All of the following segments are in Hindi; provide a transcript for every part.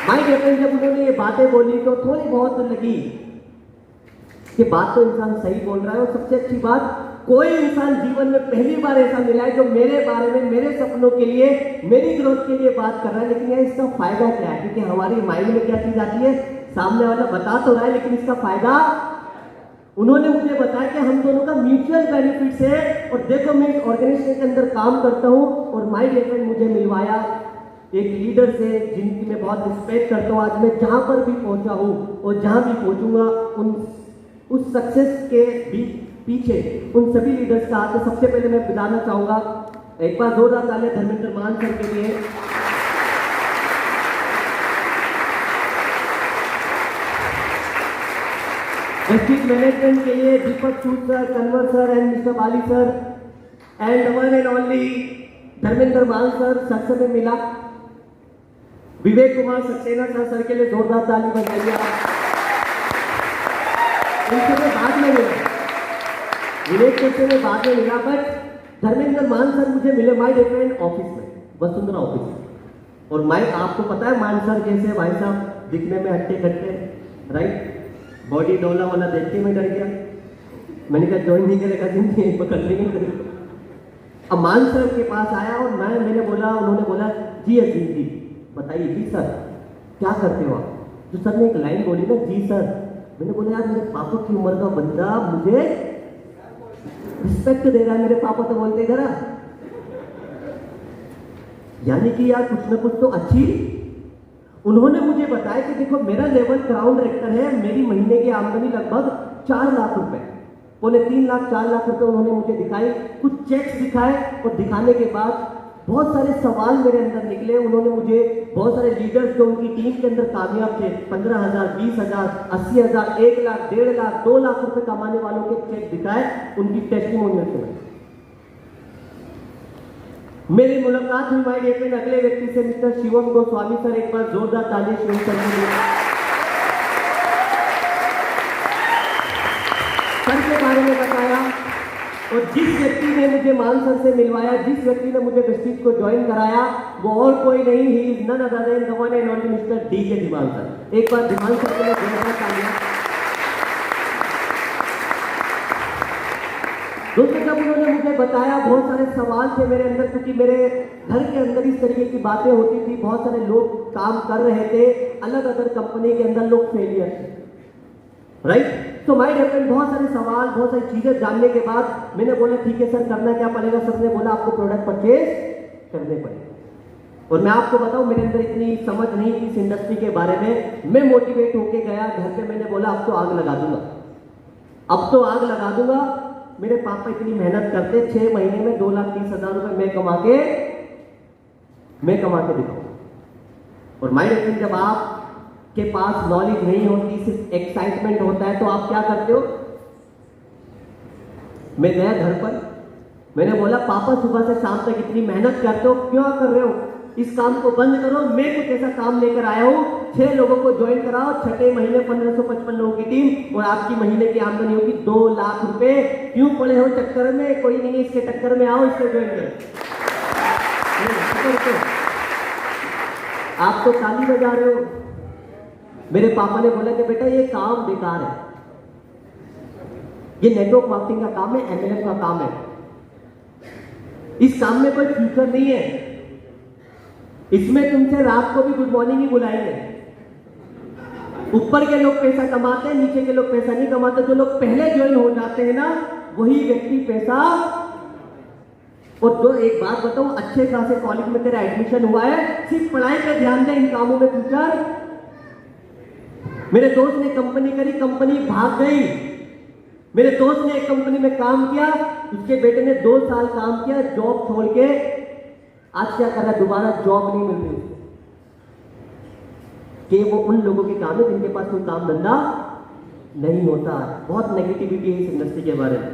माइक डियर, जब उन्होंने ये बातें बोली तो थोड़ी बहुत लगी कि बात तो इंसान सही बोल रहा है। और सबसे अच्छी बात, कोई इंसान जीवन में पहली बार ऐसा मिला है जो मेरे बारे में, मेरे सपनों के लिए, मेरी ग्रोथ के लिए बात कर रहा है। लेकिन यार इसका फायदा क्या है? क्योंकि हमारी माइंड में क्या चीज आती है, सामने वाला बता तो रहा है लेकिन इसका फायदा, उन्होंने मुझे बताया कि हम दोनों का म्यूचुअल बेनिफिट्स है। और देखो मैं इस ऑर्गेनाइजेशन के अंदर काम करता हूँ और माय डियर फ्रेंड मुझे मिलवाया एक लीडर से जिनकी मैं बहुत रिस्पेक्ट करता हूँ। आज मैं जहाँ पर भी पहुँचा हूँ और जहाँ भी पहुँचूंगा उस सक्सेस के भी पीछे उन सभी लीडर्स का हाथ है। सबसे पहले मैं बताना चाहूँगा, एक बार जोरदार तालियां धर्मेंद्र मान सर के लिए। डिस्ट्रिक्ट मैनेजमेंट के लिए Deepak Sood sir, Kanwar sir and mister Bali sir and one and only Dharmendra Maan sir से में मिला। विवेक कुमार सक्सेना सर के लिए जोरदार ताली बजाइए आप। उनसे मैं बाद में मिला, विवेक से मैं बाद में मिला, बट धर्मेंद्र मान सर मुझे मिले माय डियर फ्रेंड ऑफिस में, वसुंधरा ऑफिस में। और मैं आपको पता है मान सर कैसे भाई साहब, दिखने में हट्टे कट्टे, राइट, बॉडी डोला वाला देख के मैं डर गया। मैंने कहा ज्वाइन नहीं करेगा जिंदगी पकड़ लेंगे। अब मान सर के पास आया और मैंने बोला, उन्होंने बोला जी अजीत जी बताइए। जी सर क्या करते हो आप? तो सर ने एक लाइन बोली ना, जी सर। मैंने बोला यार मेरे पापा की उम्र का बंदा मुझे रिस्पेक्ट दे रहा है, मेरे पापा तो बोलते घर, यानी कि यार कुछ ना कुछ तो अच्छी। उन्होंने मुझे बताया कि देखो मेरा लेवल क्राउन डायरेक्टर है, मेरी महीने की आमदनी लगभग 4 लाख रुपए, 3.5 लाख 4 लाख रुपए उन्होंने मुझे दिखाए, कुछ चेक्स दिखाए। और दिखाने के बाद बहुत सारे सवाल मेरे अंदर निकले। उन्होंने मुझे बहुत सारे लीडर्स जो उनकी टीम के अंदर कामयाब थे, 15,000, 20,000, 80,000, 1 लाख, 1.5 लाख, 2 लाख रुपए कमाने वालों के चेक दिखाए, उनकी टेस्टिमोनियल सुनाई। मेरी मुलाकात हुई माय डियर फ्रेंड अगले व्यक्ति से, मिस्टर शिवम गोस्वामी सर। एक बार जोरदार ताली शिवम सर के लिए। सर के बारे में बताया और जिस व्यक्ति ने मुझे मान सर से मिलवाया, जिस व्यक्ति ने मुझे डिस्ट्रिक्ट को ज्वाइन कराया, वो और कोई नहीं, he is none other than the one and only mister D K Dhiman sir. एक बार धीमान सर के लिए जोरदार तालियां। दोस्तों जब उन्होंने मुझे बताया, बहुत सारे सवाल थे मेरे अंदर, क्योंकि मेरे घर के अंदर इस तरीके की बातें होती थी। बहुत सारे लोग काम कर रहे थे, अलग अलग कंपनी के अंदर लोग फेलियर थे, राइट। तो माय डियर फ्रेंड बहुत सारे सवाल, बहुत सारी चीजें जानने के बाद मैंने बोला ठीक है सर करना क्या पड़ेगा? सर ने बोला आपको प्रोडक्ट परचेज करने पड़ेगा। और मैं आपको बताऊं मेरे अंदर इतनी समझ नहीं थी इस इंडस्ट्री के बारे में। मैं मोटिवेट होके गया घर पे, मैंने बोला अब तो आग लगा दूंगा, अब तो आग लगा दूंगा। मेरे पापा इतनी मेहनत करते, 6 महीने में 2,30,000 रुपए मैं कमा के दिखाऊं। और माय डियर फ्रेंड जब आप के पास नॉलेज नहीं होती, सिर्फ एक्साइटमेंट होता है, तो आप क्या करते हो? मैं गया घर पर, मैंने बोला पापा सुबह से शाम तक इतनी मेहनत करते हो, क्यों कर रहे हो? इस काम को बंद करो। मैं कुछ ऐसा काम लेकर आया हूं, 6 लोगों को ज्वाइन कराओ, 6 महीने 1555 लोगों की टीम, और आपकी महीने की आमदनी होगी 2 लाख रुपए। क्यों पड़े हो चक्कर में? कोई नहीं, इसके टक्कर में आओ, इससे ज्वाइन करो। आप तो ताली बजा रहे हो। मेरे पापा ने बोला कि बेटा ये काम बेकार है, ये नेटवर्क मार्केटिंग का काम है, एमएलएम का काम है, इस काम में कोई फ्यूचर नहीं है, इसमें तुमसे रात को भी गुड मॉर्निंग ही बुलाएंगे। ऊपर के लोग पैसा कमाते हैं, नीचे के लोग पैसा नहीं कमाते। जो लोग पहले ज्वाइन हो जाते हैं ना, वही व्यक्ति पैसा। और तो एक बात बताऊं, अच्छे खासे कॉलेज में तेरा एडमिशन हुआ है, सिर्फ पढ़ाई पे ध्यान दे, इन कामों में फ्यूचर। मेरे दोस्त ने कंपनी करी, कंपनी भाग गई। मेरे दोस्त ने एक कंपनी में काम किया, उसके बेटे ने 2 साल काम किया, जॉब छोड़ के आज क्या कर रहा है? दोबारा जॉब नहीं मिल रही उसको। कि वो उन लोगों के काम है जिनके पास कोई काम धंधा नहीं होता। बहुत नेगेटिविटी है इस इंडस्ट्री के बारे में।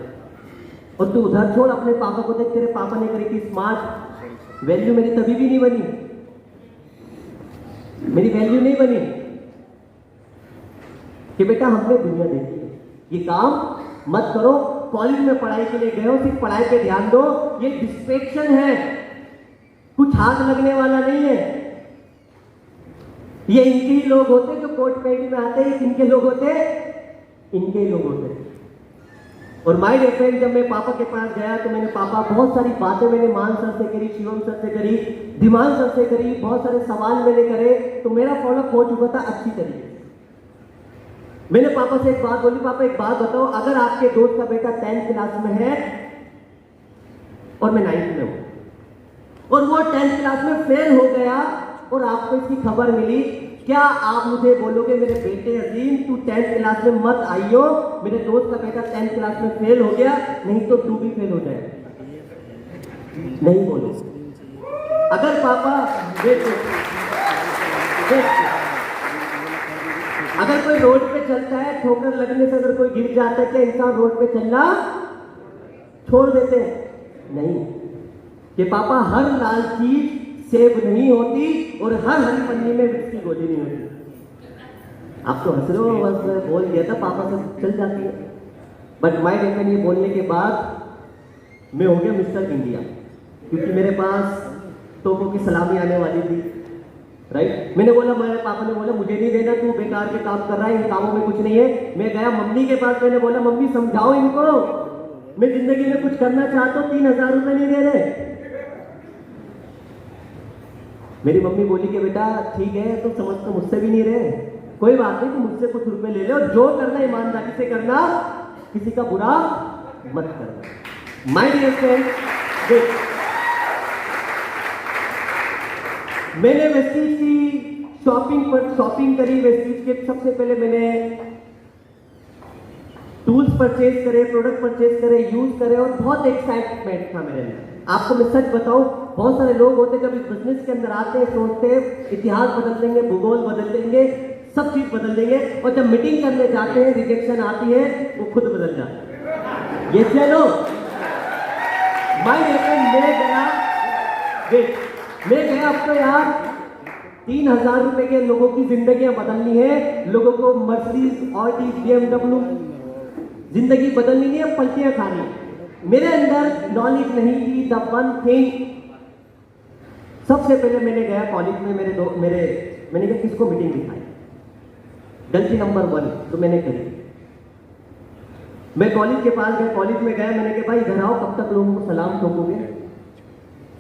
और तू उधर छोड़, अपने पापा को देख, तेरे पापा ने करी थी स्मार्ट। वैल्यू मेरी तभी भी नहीं बनी, मेरी वैल्यू नहीं बनी कि बेटा हमने दुनिया देखी है, ये काम मत करो। कॉलेज में पढ़ाई के लिए गए हो, सिर्फ पढ़ाई पे ध्यान दो, ये डिस्ट्रैक्शन है, कुछ हाथ लगने वाला नहीं है। ये इनके ही लोग होते जो कोट पैंट में आते हैं, इनके लोग होते, इनके ही लोग होते। और माय डियर फ्रेंड, जब मैं पापा के पास गया तो मैंने पापा बहुत सारी बातें मैंने मान सर से करी, शिवम सर से करी, धीमान सर से करी, बहुत सारे सवाल मैंने करे, तो मेरा फॉलोअप हो चुका था अच्छी तरीके से। मैंने पापा से एक बात बोली, पापा एक बात बताओ, अगर आपके दोस्त का बेटा 10th क्लास में है और मैं 9th में हूं और वो 10th क्लास में फेल हो गया और आपको इसकी खबर मिली, क्या आप मुझे बोलोगे मेरे बेटे अजीम तू 10th क्लास में मत आइयो, मेरे दोस्त का बेटा 10th क्लास में फेल हो गया, नहीं तो तू भी फेल हो जाए? नहीं बोलो। अगर पापा अगर कोई रोड पे चलता है, ठोकर लगने से अगर कोई गिर जाता है, क्या इंसान रोड पे चलना छोड़ देते हैं? नहीं। कि पापा हर लाल चीज सेब नहीं होती और हर हरी पन्नी में विक्स की गोली नहीं होती। आप तो हंस रहे हो, बस बोल दिया था पापा से चल जाती है। बट माय डियर, ये बोलने के बाद मैं हो गया मिस्टर इंडिया, क्योंकि मेरे पास तोपों की सलामी आने वाली थी, राइट। मैंने बोला, मेरे पापा ने बोला मुझे नहीं देना, तू बेकार के काम कर रहा है, इन कामों में कुछ नहीं है। मैं गया मम्मी के पास, मैंने बोला मम्मी समझाओ इनको, मैं जिंदगी में कुछ करना चाहता हूँ, 3000 रुपए नहीं दे रहे। मेरी मम्मी बोली कि बेटा ठीक है, तो समझ तो मुझसे भी नहीं रहे, कोई बात नहीं, तुम मुझसे कुछ रुपए ले लो, जो करना ईमानदारी से करना, किसी का बुरा मत करना। माय डियर फ्रेंड, मैंने वेस्टीज की शॉपिंग करी। वेस्टीज के सबसे पहले मैंने टूल्स परचेज करे, प्रोडक्ट परचेज करे, यूज करे और बहुत एक्साइटमेंट था मेरे अंदर। आपको मैं सच बताऊं, बहुत सारे लोग होते जब इस बिजनेस के अंदर आते हैं, सोचते हैं इतिहास बदल देंगे, भूगोल बदल देंगे, सब चीज बदल देंगे, और जब मीटिंग करने जाते हैं, रिजेक्शन आती है, वो खुद बदल जाते हैं। ये चलो मैं गया अब तो यार 3000 रुपए के लोगों की जिंदगियां बदलनी है, लोगों को मर्सिडीज, ऑडी, BMW जिंदगी बदलनी नहीं है, पलटियां खानी। मेरे अंदर नॉलेज नहीं थी। द वन थिंग, सबसे पहले मैंने गया कॉलेज में, मैंने कहा किसको मीटिंग दिखाई, गलती नंबर 1 तो मैंने करी। मैं कॉलेज के पास गया, कॉलेज में गया, मैंने कहा भाई इधर आओ, कब तक लोगों को सलाम ठोकोगे,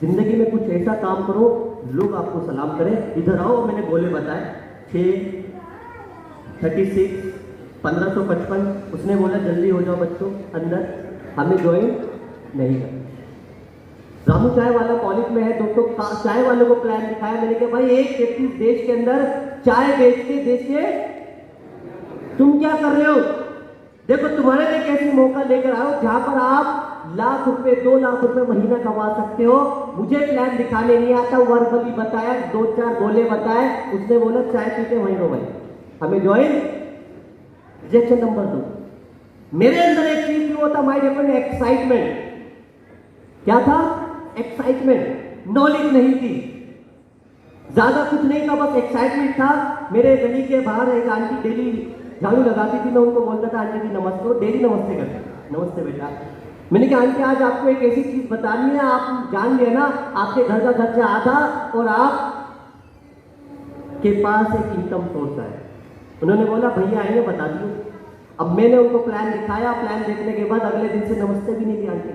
जिंदगी में कुछ ऐसा काम करो लोग आपको सलाम करें, इधर आओ। मैंने बोले बताए 6, 36, 1555। उसने बोला जल्दी हो जाओ बच्चों अंदर, हमें ज्वाइन नहीं कर। रामू चाय वाला कॉलेज में है दोस्तों, चाय वालों को प्लान दिखाया। मैंने कहा भाई एक व्यक्ति देश के अंदर चाय बेच के देश के, तुम क्या कर रहे हो, देखो तुम्हारे लिए कैसी मौका लेकर आओ जहां पर आप लाख रुपए, 2 लाख रुपए महीना कमा सकते हो। मुझे प्लान दिखाने नहीं आता, वर्बली बताया, 2-4 गोले बताए, उसने बोला चाय पीते वहीं रहो भाई, हमें ज्वाइन। Rejection number 2। मेरे अंदर एक चीज भी होता माय डियर, एक्साइटमेंट। क्या था? एक्साइटमेंट। नॉलेज नहीं थी, ज्यादा कुछ नहीं था, बस एक्साइटमेंट था। मेरे गली के बाहर एक आंटी डेली झाड़ू लगाती थी, मैं उनको बोलता था आंटी जी नमस्ते, वो डेली नमस्ते करते, नमस्ते बेटा। मैंने कहा आंटी आज आपको एक ऐसी चीज बतानी है, आप जान लिया ना, आपके घर का खर्चा आधा और आप के पास एक इनकम सोर्स है। उन्होंने बोला भैया आइए बता दियो। अब मैंने उनको प्लान दिखाया, प्लान देखने के बाद अगले दिन से नमस्ते भी नहीं किया आंटी।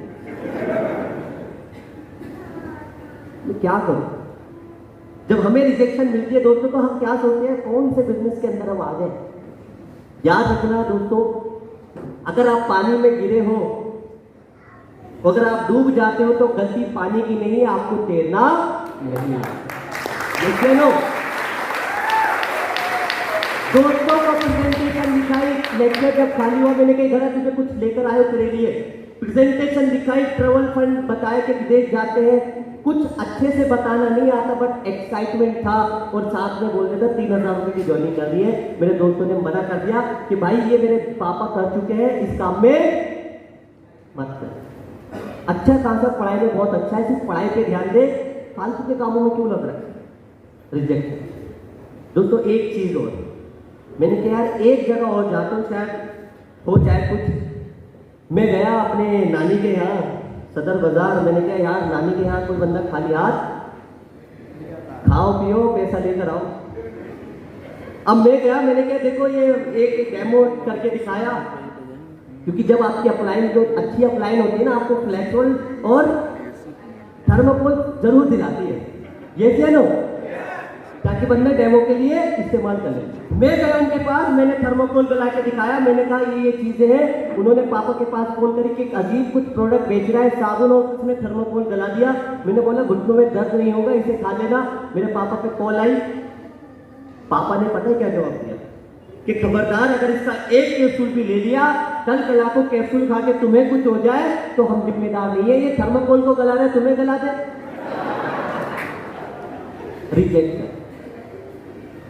मैं क्या करूं? जब हमें रिजेक्शन मिलती है दोस्तों, तो हम क्या सोचते हैं, कौन से बिजनेस के अंदर हम आ गए। याद रखना दोस्तों, अगर आप पानी में गिरे हो, अगर आप डूब जाते हो, तो गलती पानी की नहीं है, आपको तैरना नहीं है। देखिए लो दोस्तों को प्रेजेंटेशन दिखाई, लेक्चर जब खाली हुआ, मैंने कहा घर तुझे कुछ लेकर आए तेरे लिए, प्रेजेंटेशन दिखाई, ट्रेवल फंड बताया कि विदेश जाते हैं, कुछ अच्छे से बताना नहीं आता, बट एक्साइटमेंट था, और साथ में बोल रहे थे 3000 रुपए की ज्वाइनिंग कर दी है। मेरे दोस्तों ने मना कर दिया कि भाई ये मेरे पापा कर चुके हैं, इस काम में मत कर। अच्छा खासा पढ़ाई में बहुत अच्छा है, सिर्फ पढ़ाई पे ध्यान दे, फालतू के कामों में क्यों लग रहा है। रिजेक्शन दोस्तों। एक चीज और, मैंने कहा यार एक जगह और जाता हूँ, शायद हो जाए कुछ। मैं गया अपने नानी के यहाँ सदर बाजार, मैंने कहा यार नानी के यहाँ कोई बंदा खाली हाथ, खाओ पियो पैसा लेकर आओ। अब मैं गया, मैंने कहा देखो ये एक डेमो करके दिखाया, क्योंकि जब आपकी अपलाइन जो अच्छी अपलाइन होती है ना, आपको फ्लेक्सोल और थर्मोकोल जरूर दिलाती है, ये से नो, ताकि बंदा डेमो के लिए इस्तेमाल कर ले। मैं गया उनके पास, मैंने थर्मोकोल गला के दिखाया, मैंने कहा ये चीजें हैं। उन्होंने पापा के पास फोन करी कि एक अजीब कुछ प्रोडक्ट बेच रहा है साबुन, और उसने थर्मोकोल गला दिया। मैंने बोला घुटनों में दर्द नहीं होगा, इसे खा लेना। मेरे पापा पे कॉल आई, पापा ने पता है क्या जवाब दिया कि खबरदार, अगर इसका एक कैप्सूल भी ले लिया, कल कल को कैप्सूल खा के तुम्हें कुछ हो जाए तो हम जिम्मेदार नहीं है। ये थर्मोकोल को गला रहे, तुम्हें गला दे। रिजेक्ट।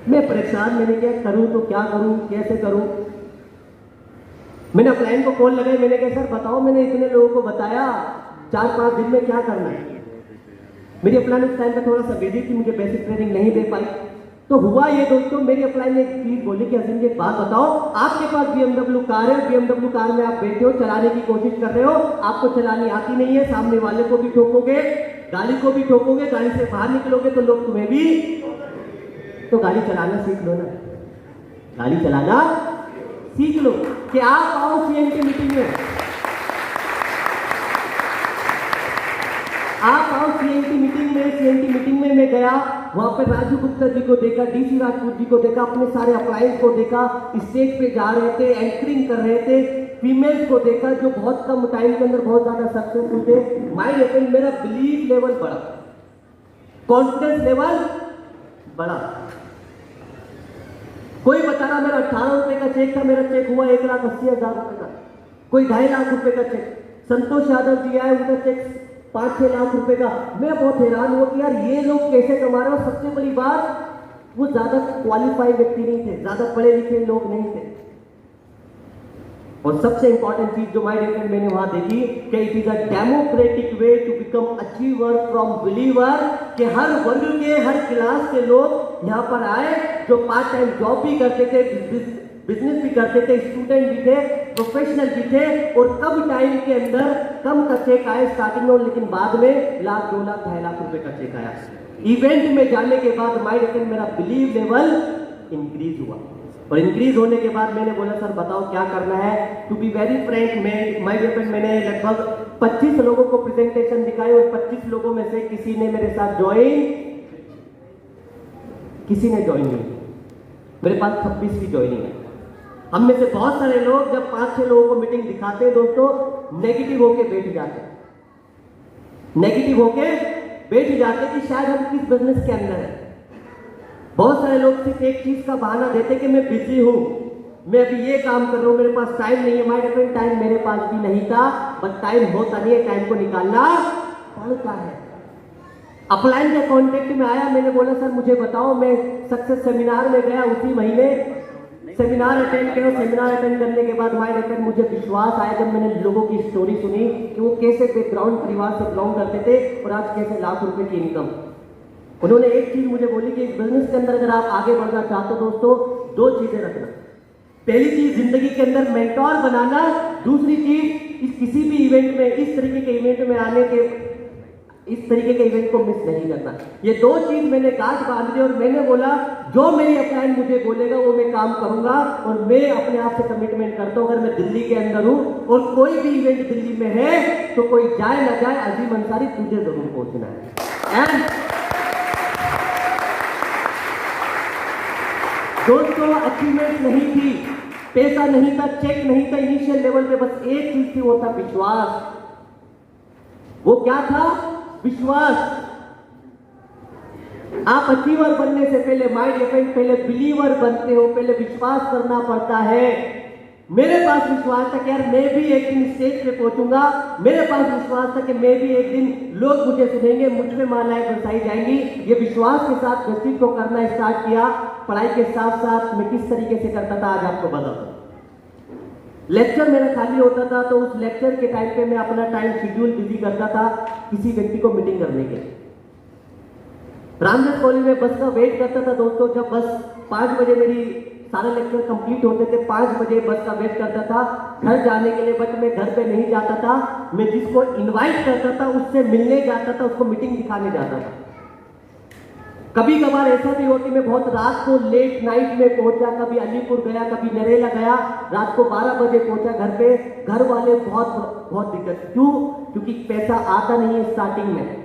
मैं परेशान, मैंने क्या करूं, तो क्या करूं, कैसे करूं। मैंने अपलाइन को कॉल लगाई, मैंने कहा सर बताओ, मैंने इतने लोगों को बताया, 4-5 दिन में क्या करना है। मेरी अपलाइन उस टाइम पे थोड़ा सा बिजी थी, मुझे बेसिक ट्रेनिंग नहीं दे पाई। तो हुआ ये दोस्तों, मेरी अपलाइन ने एक चीज बोली कि अजीम जी एक बात बताओ, आपके पास BMW कार है, BMW कार में आप बैठे हो, चलाने की कोशिश कर रहे हो, आपको चलानी आती नहीं है, सामने वाले को भी ठोकोगे, गाड़ी को भी ठोकोगे, गाड़ी से बाहर निकलोगे तो लोग तुम्हें भी, तो गाड़ी चलाना सीख लो ना, गाड़ी चलाना सीख लो। कि आप आओ CM की मीटिंग में, आप आओ CM की मीटिंग में। CM की मीटिंग में मैं गया, वहां पे राजू गुप्ता जी को देखा, DC राजपूत जी को देखा, अपने सारे अप्लायंस को देखा, स्टेज पे जा रहे थे, एंकरिंग कर रहे थे, फीमेल्स को देखा जो बहुत कम टाइम के अंदर बहुत ज्यादा सक्सेसफुल थे। माइंड ओपन, मेरा बिलीव लेवल बढ़ा, कॉन्फिडेंस लेवल बढ़ा। कोई बता रहा मेरा 18 रुपए का चेक था, मेरा चेक हुआ 1,80,000 रुपए का। कोई 2.5 लाख रुपए का चेक, संतोष यादव जी आए, उनका चेक 5-6 लाख रुपए का। मैं बहुत हैरान हुआ कि यार ये लोग कैसे कमा रहे हो। सबसे बड़ी बात, वो ज्यादा क्वालिफाइड व्यक्ति नहीं थे, ज्यादा पढ़े लिखे लोग नहीं थे। और सबसे इंपॉर्टेंट चीज जो माइंड ओपन मैंने वहां देखी कि it is a democratic way to become achiever from believer, कि हर वर्ग के, हर क्लास के लोग यहाँ पर आए, जो पार्ट टाइम जॉब भी करते थे, बिजनेस भी करते थे, स्टूडेंट भी थे, प्रोफेशनल भी थे, और कम टाइम के अंदर कम का चेक आए स्टार्टिंग में, लेकिन बाद में लाख, 2 लाख, 2.5 लाख रुपए का चेक आया। इवेंट में जाने के बाद माइंड ओपन मेरा बिलीव लेवल इंक्रीज हुआ, और इंक्रीज होने के बाद मैंने बोला सर बताओ क्या करना है। To be very frank, mind open मैंने लगभग 25 लोगों को प्रेजेंटेशन दिखाई, और 25 लोगों में से किसी ने मेरे साथ ज्वाइन, किसी ने ज्वाइन नहीं। मेरे पास 26 की ज्वाइनिंग है। हम में से बहुत सारे लोग जब 5-6 लोगों को मीटिंग दिखाते हैं दोस्तों, नेगेटिव होके बैठ जाते हैं, नेगेटिव होके बैठ जाते कि शायद हम किस बिजनेस के अंदर है। बहुत सारे लोग सिर्फ एक चीज का बहाना देते कि मैं बिजी हूं, मैं अभी ये काम कर रहा हूं, मेरे पास टाइम नहीं है। माय डियर, टाइम मेरे पास भी नहीं था, बट टाइम होता नहीं है, टाइम को निकालना पड़ता है। अपलाइन के कॉन्टेक्ट में आया, मैंने बोला सर मुझे बताओ, मैं सक्सेस सेमिनार में गया, उसी महीने सेमिनार अटेंड किया। सेमिनार अटेंड करने के बाद माय डियर मुझे विश्वास आया जब मैंने लोगों की स्टोरी सुनी कि वो कैसे बैकग्राउंड परिवार से बिलोंग करते थे और आज कैसे लाख रुपए की इनकम। उन्होंने एक चीज मुझे बोली कि इस बिजनेस के अंदर अगर आप आगे बढ़ना चाहते हो दोस्तों, 2 चीजें रखना। पहली चीज जिंदगी के अंदर मेंटोर बनाना, दूसरी चीज इस किसी भी इवेंट में, इस तरीके के इवेंट में आने के, इस तरीके के इवेंट को मिस नहीं करना। ये 2 चीज मैंने गांठ बांध दी और मैंने बोला जो मेरी अपलाइन मुझे बोलेगा वो मैं काम करूंगा। और मैं अपने आप से कमिटमेंट करता हूं, अगर मैं दिल्ली के अंदर हूं और कोई भी इवेंट दिल्ली में है तो कोई जाए ना जाए, अजीम अंसारी तुझे जरूर पहुंचना है। एंड दोस्तों अचीवमेंट नहीं थी, पैसा नहीं था, चेक नहीं था, इनिशियल लेवल पे बस एक चीज थी, वो था विश्वास। वो क्या था? विश्वास। आप अचीवर बनने से पहले, माइंड इवेंट पहले बिलीवर बनते हो, पहले विश्वास करना पड़ता है। मेरे पास विश्वास था कि यार मैं भी एक दिन स्टेज पे पहुंचूंगा, मेरे पास विश्वास था कि मैं भी एक दिन लोग मुझे सुनेंगे, मुझ पे मालाएं बरसाई जाएंगी। ये विश्वास के साथ व्यक्ति को करना स्टार्ट किया। पढ़ाई के साथ साथ मैं किस तरीके से करता था आज आपको बताता हूं। लेक्चर मेरा खाली होता था तो उस लेक्चर के टाइम पे मैं अपना टाइम शेड्यूल बिजी करता था किसी व्यक्ति को मीटिंग करने के। रामजन कॉलेज में बस का वेट करता था दोस्तों। जब बस 5 बजे मेरी सारे लेक्चर कंप्लीट होते थे, 5 बजे बस का वेट करता था घर जाने के लिए। बट मैं घर पे नहीं जाता था, मैं जिसको इनवाइट करता था उससे मिलने जाता था, उसको मीटिंग दिखाने जाता था। कभी कभार ऐसा भी होती मैं बहुत रात को लेट नाइट में पहुंचा, कभी अलीपुर गया, कभी नरेला गया, रात को 12 बजे पहुंचा घर पे। घर वाले बहुत बहुत दिक्कत, क्यों? क्योंकि पैसा आता नहीं है स्टार्टिंग में।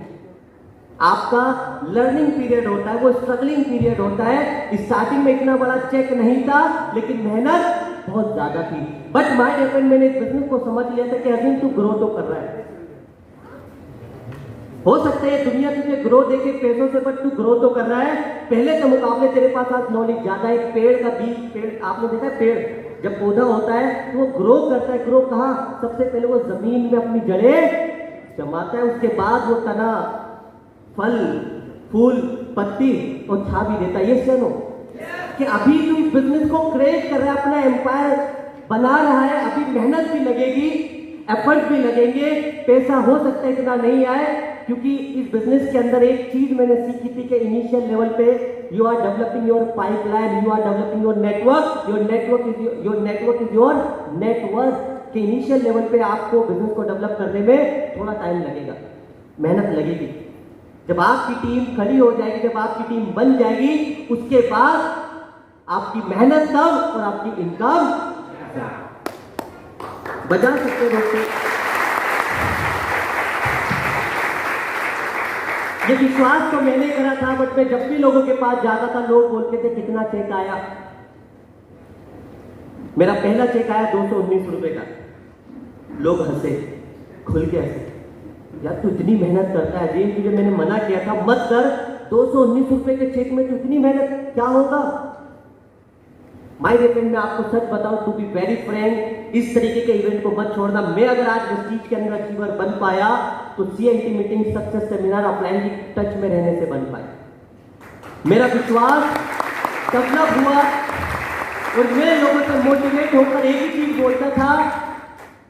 आपका लर्निंग पीरियड होता है, वो स्ट्रगलिंग पीरियड होता है। स्टार्टिंग में इतना बड़ा चेक नहीं था, लेकिन मेहनत बहुत ज्यादा थी। बट माय डियर फ्रेंड, मैंने इस बिजनेस को समझ लिया था कि अभी तू ग्रो तो कर रहा है, हो सकता है दुनिया तुझे ग्रो देखे पैसों से, बट तू ग्रो तो कर रहा है। पहले के मुकाबले तेरे पास आज नॉलेज ज्यादा है। पेड़ का बीज, पेड़ आपने देखा है, पेड़ जब पौधा होता है तो वो ग्रो करता है। ग्रो कहाँ? सबसे पहले वो जमीन में अपनी जड़ें जमाता है, उसके बाद वो तना, फल, फूल, पत्ती और छा भी देता है। ये सुनो कि अभी तू इस बिजनेस को क्रिएट कर रहा है, अपना एम्पायर बना रहा है। अभी मेहनत भी लगेगी, एफर्ट भी लगेंगे, पैसा हो सकता है इतना नहीं आए, क्योंकि इस बिजनेस के अंदर एक चीज मैंने सीखी थी कि इनिशियल लेवल पे you are developing your pipeline, you are developing your network, your network is your network. के इनिशियल लेवल पे आपको बिजनेस को डेवलप करने में थोड़ा टाइम लगेगा, मेहनत लगेगी। जब आपकी टीम खड़ी हो जाएगी, जब आपकी टीम बन जाएगी, उसके बाद आपकी मेहनत कम और आपकी इनकम बचा सकते दोस्तों। ये विश्वास तो मैंने करा था, बट मैं जब भी लोगों के पास जाता था, लोग बोलते थे कितना चेक आया। मेरा पहला चेक आया 219 रुपए का। लोग हंसे, खुल के हंसे, यार तू इतनी मेहनत करता है जी, तुझे मैंने मना किया था मत कर, 219 रुपए के चेक में तू इतनी मेहनत, क्या होगा? माय डियर फ्रेंड, मैं आपको सच बताऊं, टू बी वेरी फ्रैंक, इस तरीके के इवेंट को मत छोड़ना। मैं अगर आज वेस्टीज के अंदर अचीवर बन पाया तो CIT meeting, success seminar, offline की टच में रहने से बन पाया। मेरा विश्वास डेवलप हुआ और मैं लोगों से मोटिवेट होकर एक ही चीज बोलता था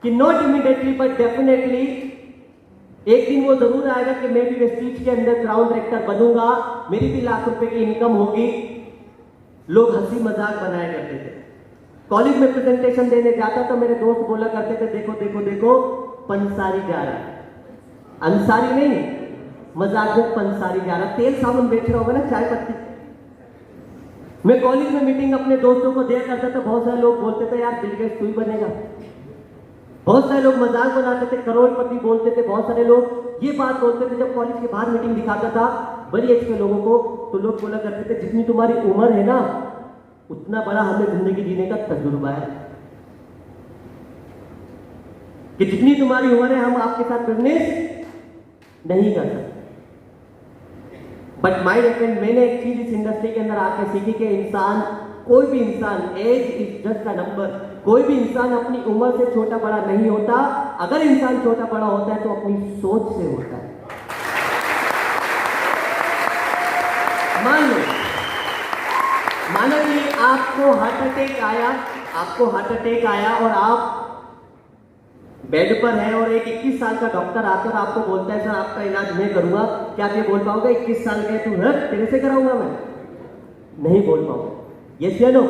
कि नॉट इमीडिएटली बट डेफिनेटली एक दिन वो जरूर आएगा कि मैं भी वेस्टीज के अंदर क्राउन डायरेक्टर बनूंगा, मेरी भी लाख रुपए की इनकम होगी। लोग हंसी मजाक बनाया करते थे। कॉलेज में प्रेजेंटेशन देने जाता तो मेरे दोस्त बोला करते थे, देखो देखो देखो पंसारी जा रहा है, अंसारी नहीं, मजाक में पंसारी जा रहा है। तेल साबुन बेच रहा होगा ना, चाय पत्ती। मैं कॉलेज में मीटिंग अपने दोस्तों को दिया करता था, बहुत सारे लोग बोलते थे यार बिल गेट्स तू ही बनेगा। बहुत सारे लोग मजाक बनाते थे, करोड़पति बोलते थे। बहुत सारे लोग ये बात बोलते थे। जब कॉलेज के बाहर मीटिंग दिखाता था बड़ी एज के लोगों को, तो लोग बोला करते थे जितनी तुम्हारी उम्र है ना, उतना बड़ा हमें जिंदगी जीने का तजुर्बा है, कि जितनी तुम्हारी उम्र है हम आपके साथ बिजनेस नहीं कर सकते। बट माय डियर फ्रेंड, मैंने एक चीज इस इंडस्ट्री के अंदर आकर सीखी कि इंसान, कोई भी इंसान, age is just a number. कोई भी इंसान अपनी उम्र से छोटा बड़ा नहीं होता। अगर इंसान छोटा बड़ा होता है तो अपनी सोच से होता है। मानो कि आपको हार्ट अटैक आया और आप बेड पर है और एक 21 साल का डॉक्टर आता है और आपको बोलता है सर आपका इलाज मैं करूंगा। क्या आप ये बोल पाओगे 21 साल के तू है तेरे से कराऊंगा? मैं नहीं बोल पाऊंगा। ये चलो,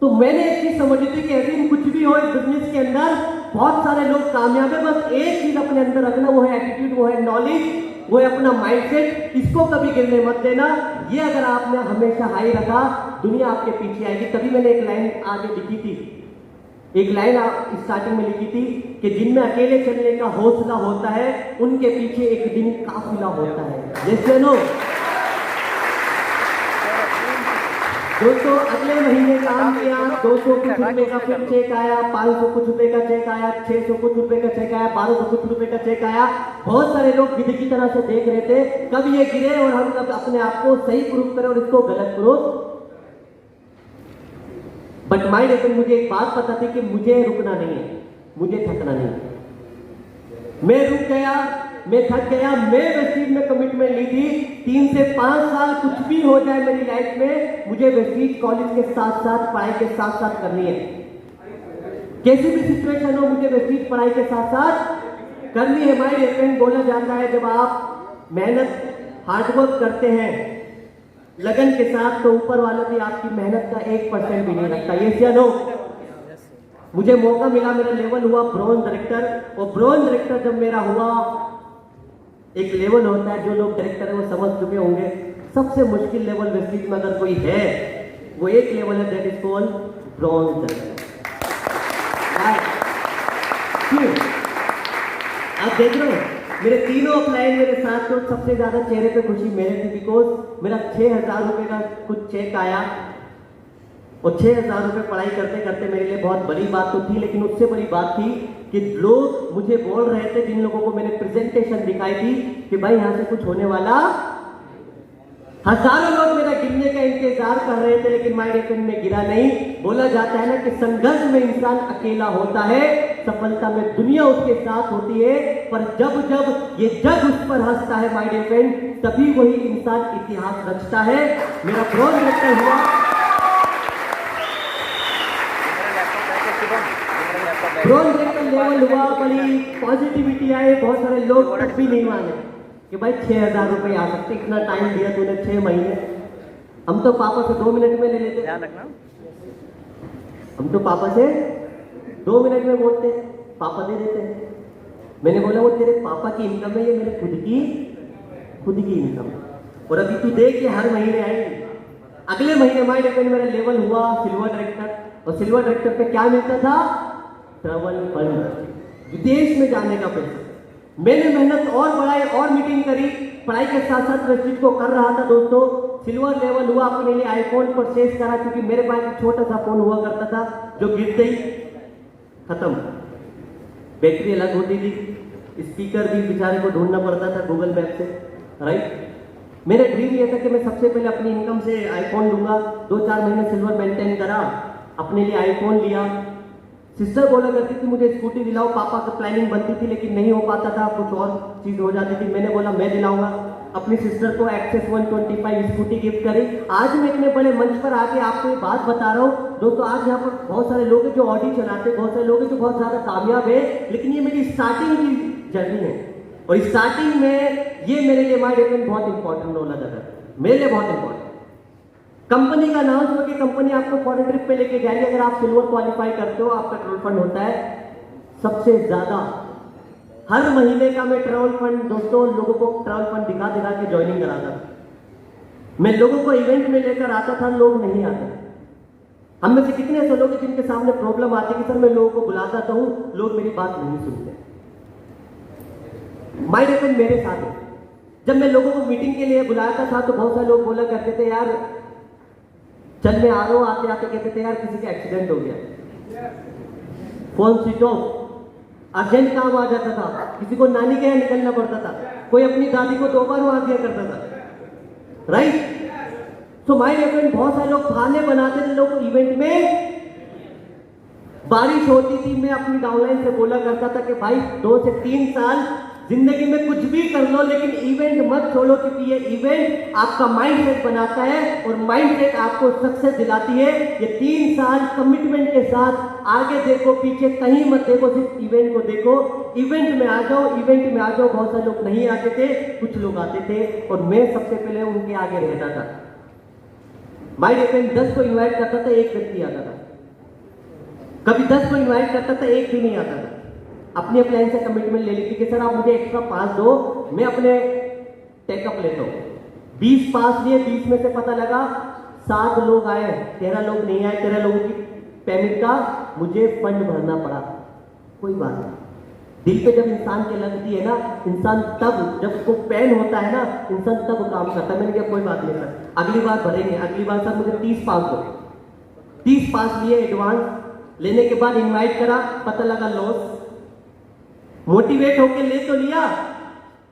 तो मैंने एक चीज समझी थी कि ऐसे कुछ भी हो इस बिजनेस के अंदर बहुत सारे लोग कामयाब है। बस एक चीज अपने अंदर रखना, वो है एटीट्यूड, वो है नॉलेज, वो है अपना माइंडसेट। इसको कभी गिरने मत देना। ये अगर आपने हमेशा हाई रखा, दुनिया आपके पीछे आएगी। तभी मैंने एक लाइन आगे लिखी थी, एक लाइन आप स्टार्टिंग में लिखी थी कि जिनमें अकेले चलने का हौसला होता है उनके पीछे एक दिन काफिला होता है। जैसे नो दोस्तों, अगले महीने काम किया, 200 कुछ रुपए का फिर चेक आया, 500 कुछ रुपए का चेक आया, 600 कुछ रुपए का चेक आया, 1200 कुछ रुपए का चेक आया। बहुत सारे लोग विधि की तरह से देख रहे थे कब ये गिरे और हम कब अपने आप को सही प्रूफ करें और इसको गलत proof. But my dear friend, मुझे एक बात पता थी कि मुझे रुकना नहीं है, मुझे थकना नहीं है। मैं रुक गया, मैं थक गया। मैं वेस्टीज में कमिटमेंट ली थी 3 से 5 साल, कुछ भी हो जाए मेरी लाइफ में, मुझे वेस्टीज कॉलेज के साथ साथ, पढ़ाई के साथ साथ करनी है। कैसी भी सिचुएशन हो, मुझे वेस्टीज पढ़ाई के साथ साथ करनी है। माय डियर फ्रेंड, बोला जाता है जब आप मेहनत, हार्डवर्क करते हैं लगन के साथ, तो ऊपर वाला भी आपकी मेहनत का 1% भी नहीं रखता। ये क्या नो, मुझे मौका मिला, मेरा लेवल हुआ ब्रॉन्ज डायरेक्टर। और ब्रॉन्ज डायरेक्टर जब मेरा हुआ, एक लेवल होता है, जो लोग डायरेक्टर है वो समझ चुके होंगे, सबसे मुश्किल लेवल रेसलिंग में अगर कोई है, वो एक लेवल है, that is called bronze level. क्यों? आप देख रहे हो मेरे तीनों अपलाइन मेरे साथ, तो सबसे ज्यादा चेहरे पे खुशी मेरे थी, बिकॉज मेरा 6,000 रुपए का कुछ चेक आया, और 6,000 रुपए पढ़ाई करते करते मेरे लिए बहुत बड़ी बात तो थी, लेकिन उससे बड़ी बात थी कि लोग मुझे बोल रहे थे, जिन लोगों को मैंने प्रेजेंटेशन दिखाई थी कि भाई यहां से कुछ होने वाला, हजारों लोग मेरा गिरने का इंतजार कर रहे थे, लेकिन माय डियर फ्रेंड में गिरा नहीं। बोला जाता है ना कि संघर्ष में इंसान अकेला होता है, सफलता में दुनिया उसके साथ होती है, पर जब जब ये जग उस पर हंसता है माय डियर फ्रेंड, तभी वही इंसान इतिहास रचता है। मेरा ब्रॉन्ज लेवल हुआ, ब्रॉन्ज लेवल हुआ, बड़ी पॉजिटिविटी आई, बहुत सारे लोग तब भी नहीं माने कि भाई 6,000 रुपए आ सकते, इतना टाइम दिया तूने 6 महीने। हम तो पापा से 2 मिनट में ले लेते, हम तो पापा से 2 मिनट में बोलते, पापा दे देते हैं। मैंने बोला वो तेरे पापा की इनकम है, ये मेरे खुद की इनकम है, और अभी तू देख ये हर महीने आएगी। अगले महीने माय डियर फ्रेंड मेरा लेवल हुआ सिल्वर डायरेक्टर, और सिल्वर डायरेक्टर पे क्या मिलता था? ट्रैवल फंड, विदेश में जाने का पैसा। मैंने मेहनत और बढ़ाई और मीटिंग करी, पढ़ाई के साथ साथ रेस्ट्रिक्ट को कर रहा था दोस्तों। सिल्वर लेवल हुआ, अपने लिए आईफोन परचेज करा, क्योंकि मेरे पास एक छोटा सा फोन हुआ करता था जो गिरते ही खत्म, बैटरी अलग होती थी, स्पीकर भी बेचारे को ढूंढना पड़ता था गूगल मैप से, राइट। मेरा ड्रीम ये था कि मैं सबसे पहले अपनी इनकम से आईफोन लूंगा। 2-4 महीने सिल्वर मेंटेन करा, अपने लिए आईफोन लिया। सिस्टर बोला करती थी मुझे स्कूटी दिलाओ, पापा की प्लानिंग बनती थी लेकिन नहीं हो पाता था, कुछ और चीज हो जाती थी। मैंने बोला मैं दिलाऊंगा। अपनी सिस्टर को एक्सेस 125 स्कूटी गिफ्ट करी। आज मैं इतने बड़े मंच पर आके आपको ये बात बता रहा हूँ दोस्तों। आज यहाँ पर बहुत सारे लोग हैं जो ऑडी चलाते, बहुत सारे लोग हैं जो बहुत ज्यादा कामयाब है, लेकिन ये मेरी स्टार्टिंग की जर्नी है, और स्टार्टिंग में ये मेरे लिए माय डियर फ्रेंड बहुत इंपॉर्टेंट रोल अदा करता है, मेरे लिए बहुत इंपॉर्टेंट। कंपनी का अनाउंस हो कि कंपनी आपको फॉरेन ट्रिप पे लेके जाएगी, अगर आप सिल्वर क्वालिफाई करते हो, आपका ट्रैवल फंड होता है सबसे ज्यादा। हर महीने का मैं ट्रैवल फंड दोस्तों लोगों को ट्रैवल फंड दिखा दिखा के ज्वाइनिंग कराता था। मैं लोगों को इवेंट में लेकर आता था, लोग नहीं आते। हम में से कितने ऐसे लोग हैं जिनके सामने प्रॉब्लम आती है कि सर मैं लोगों को बुलाता तो हूं, लोग मेरी बात नहीं सुनते। माय डियर फ्रेंड मेरे साथ है, जब मैं लोगों को मीटिंग के लिए बुलाता था तो बहुत सारे लोग बोला करते थे यार चल मैं आ रहा हूं, आते आते कहते थे यार किसी का एक्सीडेंट हो गया, फोन स्विच ऑफ, अर्जेंट काम आ जाता था, किसी को नानी के यहाँ निकलना पड़ता था, कोई अपनी दादी को 2 बार मार दिया करता था, राइट। तो माय डियर फ्रेंड बहुत सारे लोग बहाने बनाते थे लोग इवेंट में। बारिश होती थी, मैं अपनी डाउनलाइन से बोला करता था कि भाई 2 से 3 साल जिंदगी में कुछ भी कर लो लेकिन इवेंट मत छोड़ो, क्योंकि ये इवेंट आपका माइंडसेट बनाता है और माइंडसेट आपको सक्सेस दिलाती है। ये 3 साल कमिटमेंट के साथ आगे देखो, पीछे कहीं मत देखो, सिर्फ इवेंट को देखो। इवेंट में आ जाओ, इवेंट में आ जाओ। बहुत सारे लोग नहीं आते थे, कुछ लोग आते थे और मैं सबसे पहले उनके आगे रहता था। माय डियर फ्रेंड 10 को इन्वाइट करता था, 1 व्यक्ति आता था। कभी 10 को इन्वाइट करता था, 1 भी नहीं आता था। अपनी अपलाइन से कमिटमेंट ले ली थी कि सर आप मुझे एक्स्ट्रा पास दो, मैं अपने टेकअप लेता हूँ। 20 पास लिए, 20 में से पता लगा 7 लोग आए, 13 लोग नहीं आए। 13 लोगों की पेमेंट का मुझे फंड भरना पड़ा। कोई बात नहीं, दिल पे जब इंसान के लगती है ना, इंसान तब जब उसको पेन होता है ना, इंसान तब काम करता है। मैंने कहा कोई बात नहीं सर, अगली बार भरेंगे, अगली बार सर मुझे 30 पास दो। 30 पास लिए एडवांस लेने के बाद इनवाइट करा, पता लगा लॉस। मोटिवेट होके ले तो लिया,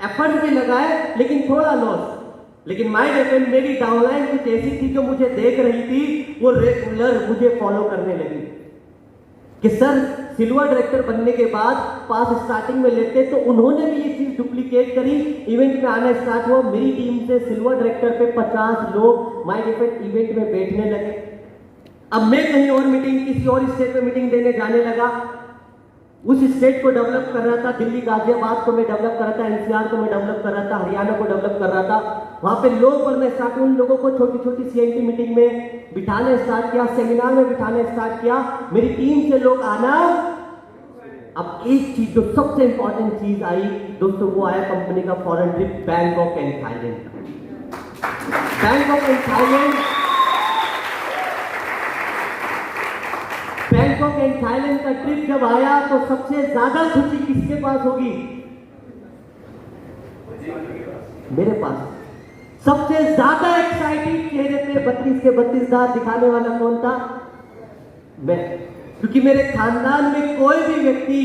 एफर्ट भी लगाए, लेकिन थोड़ा लॉस। लेकिन माय डियर फ्रेंड मेरी डाउनलाइन कुछ ऐसी थी जो मुझे देख रही थी, वो रेगुलर मुझे फॉलो करने लगी कि सर सिल्वर डायरेक्टर बनने के बाद पास स्टार्टिंग में लेते, तो उन्होंने भी ये चीज डुप्लीकेट करी। इवेंट में आना स्टार्ट हुआ, मेरी टीम से सिल्वर डायरेक्टर पे 50 लोग माय डियर फ्रेंड इवेंट में बैठने लगे। अब मैं कहीं और मीटिंग, किसी और स्टेट पे मीटिंग देने जाने लगा। उस स्टेट को डेवलप कर रहा था, दिल्ली गाजियाबाद को मैं डेवलप कर रहा था, एनसीआर को मैं डेवलप कर रहा था, हरियाणा को डेवलप कर रहा था। वहां पे लोग बनना स्टार्ट, उन लोगों को छोटी छोटी सीएनटी मीटिंग में बिठाना स्टार्ट किया, सेमिनार में बिठाना स्टार्ट किया, मेरी टीम से लोग आना। अब एक चीज जो सबसे इंपॉर्टेंट चीज आई दोस्तों, वो आया कंपनी का foreign trip Bangkok and Thailand का। Bangkok and Thailand, Bangkok and Thailand का ट्रिप जब आया तो सबसे ज्यादा खुशी किसके पास होगी? मेरे पास। सबसे ज्यादा एक्साइटेड चेहरे पे 32 के 32 दांत दिखाने वाला कौन था? मैं। क्योंकि मेरे खानदान में कोई भी व्यक्ति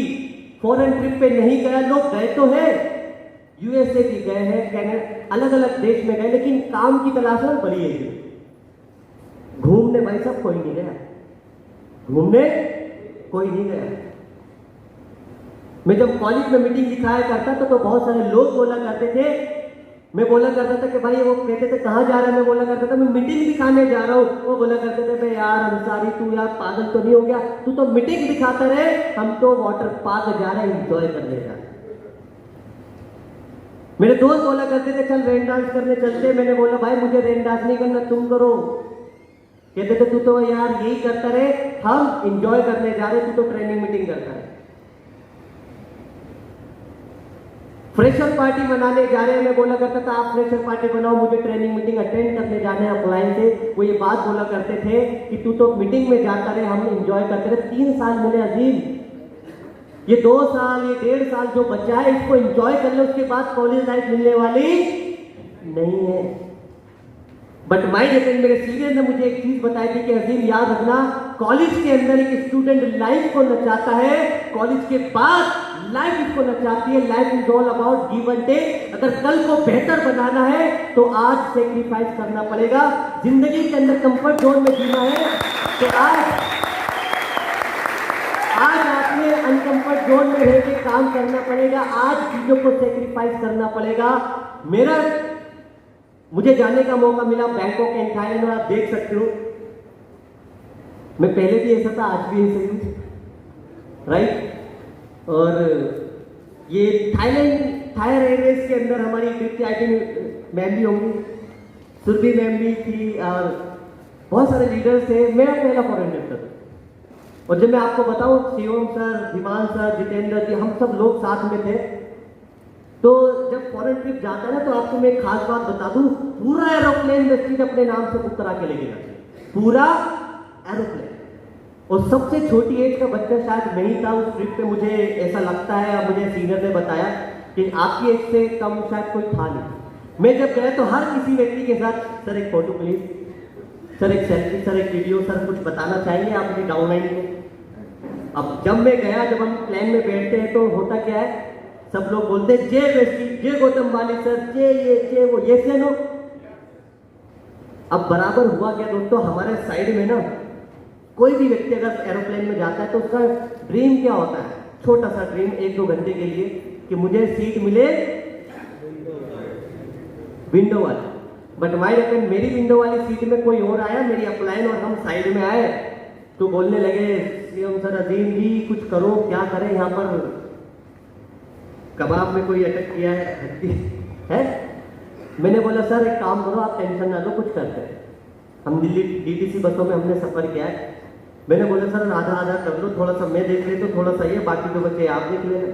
फॉरेन ट्रिप पे नहीं गया। लोग गए तो है, यूएसए भी गए हैं, कनाडा, अलग अलग देश में गए, लेकिन काम की तलाश में बड़ी है। घूमने भाई सब कोई नहीं गया, घूमने कोई नहीं गया। मैं जब कॉलेज में मीटिंग दिखाया करता था तो बहुत सारे लोग बोला करते थे, मैं बोला करता था कि भाई, वो कहते थे कहाँ जा रहा है, मैं बोला करता था मैं मीटिंग दिखाने जा रहा हूँ। वो बोला करते थे भाई यार अंसारी तू यार पागल तो नहीं हो गया, तू तो मीटिंग दिखाता रहे, हम तो वाटर पार्क जा रहे हैं एंजॉय करने जा रहे। मेरे दोस्त बोला करते थे चल रेन डांस करने चलते, मैंने बोला भाई मुझे रेन डांस नहीं करना, तुम करो। कहते थे तू तो यार यही करता रहे, हम एंजॉय करने जा रहे, तू तो ट्रेनिंग मीटिंग करता रहे। फ्रेशर पार्टी मनाने जा रहे हैं, मैं बोला करता था आप फ्रेशर पार्टी बनाओ, मुझे ट्रेनिंग मीटिंग अटेंड करने जाने हैं अपलाइन से। वो ये बात बोला करते थे कि तू तो मीटिंग में जाता रहे, हम एंजॉय करते रहे। 3 साल मिले अजीम, ये 2 साल, ये 1.5 साल जो बचा है इसको एंजॉय कर ले, उसके बाद कॉलेज लाइफ मिलने वाली नहीं है। बट माय डियर, मेरे सीनियर ने मुझे एक चीज बताई थी कि अजीम याद रखना, कॉलेज के अंदर एक स्टूडेंट लाइफ को नचाता है, कॉलेज के बाद लाइफ इसको नचाती है। Life is all about give and take. अगर कल को बेहतर बनाना है तो आज सेक्रीफाइस करना पड़ेगा। जिंदगी के अंदर कंफर्ट जोन में जीना है तो आज आपने अनकंफर्ट जोन में रह के काम करना पड़ेगा, आज चीजों को सेक्रीफाइस करना पड़ेगा। मुझे जाने का मौका मिला बैंकॉक एंड थाईलैंड, और आप देख सकते हो मैं पहले भी ऐसा था, आज भी ऐसे हूं, राइट। और ये थायर एयरवेज के अंदर हमारी ट्रिप थी, आई थिंक मैम भी होंगी, सुरभि मैम भी थी, और बहुत सारे लीडर्स थे। मेरा पहला फॉरेन ट्रिप था, और जब मैं आपको बताऊं शिवम सर, धीमान सर, जितेंद्र जी, हम सब लोग साथ में थे। तो जब फॉरेन ट्रिप जाता है ना तो आपको मैं एक खास बात बता दूं, पूरा एरोप्लेन व्यक्ति अपने नाम से बुक करा के लेके जाते हैं, पूरा एरोप्लेन। और सबसे छोटी एज का बच्चा शायद मैं ही था उस ट्रिप पे, मुझे ऐसा लगता है। और मुझे सीनियर ने बताया कि आपकी एज से कम शायद कोई था नहीं। मैं जब गया तो हर किसी व्यक्ति के साथ सर एक फोटो प्लीज, सर एक सेल्फी, सर एक वीडियो, सर कुछ बताना चाहिए आप मुझे डाउनलाइन में। अब जब मैं गया, जब हम प्लेन में बैठते हैं तो होता क्या है, सब लोग बोलते हैं जय वेस्टी, जय गौतम वाली सर, जय ये जय वो, ये से नो। अब बराबर हुआ क्या दोस्तों, हमारे साइड में ना कोई भी व्यक्ति अगर एरोप्लेन में जाता है तो उसका ड्रीम क्या होता है, छोटा सा ड्रीम 1-2 घंटे के लिए, कि मुझे सीट मिले विंडो वाली। बट माय डियर, मेरी विंडो वाली सीट में कोई और आया, मेरी अपलाइन, और हम साइड में आए तो बोलने लगे सीएम सर, अजीम जी कुछ करो, क्या करें, यहाँ पर कबाब में कोई अटक किया है। मैंने बोला सर एक काम करो, आप टेंशन ना लो, कुछ करते हैं। हम दिल्ली डीटीसी बसों में हमने सफर किया है। मैंने बोला सर आधा आधा कर लो, थोड़ा सा मैं देख लेता हूँ, थोड़ा सा ये, बाकी जो बच्चे आप देख लेना।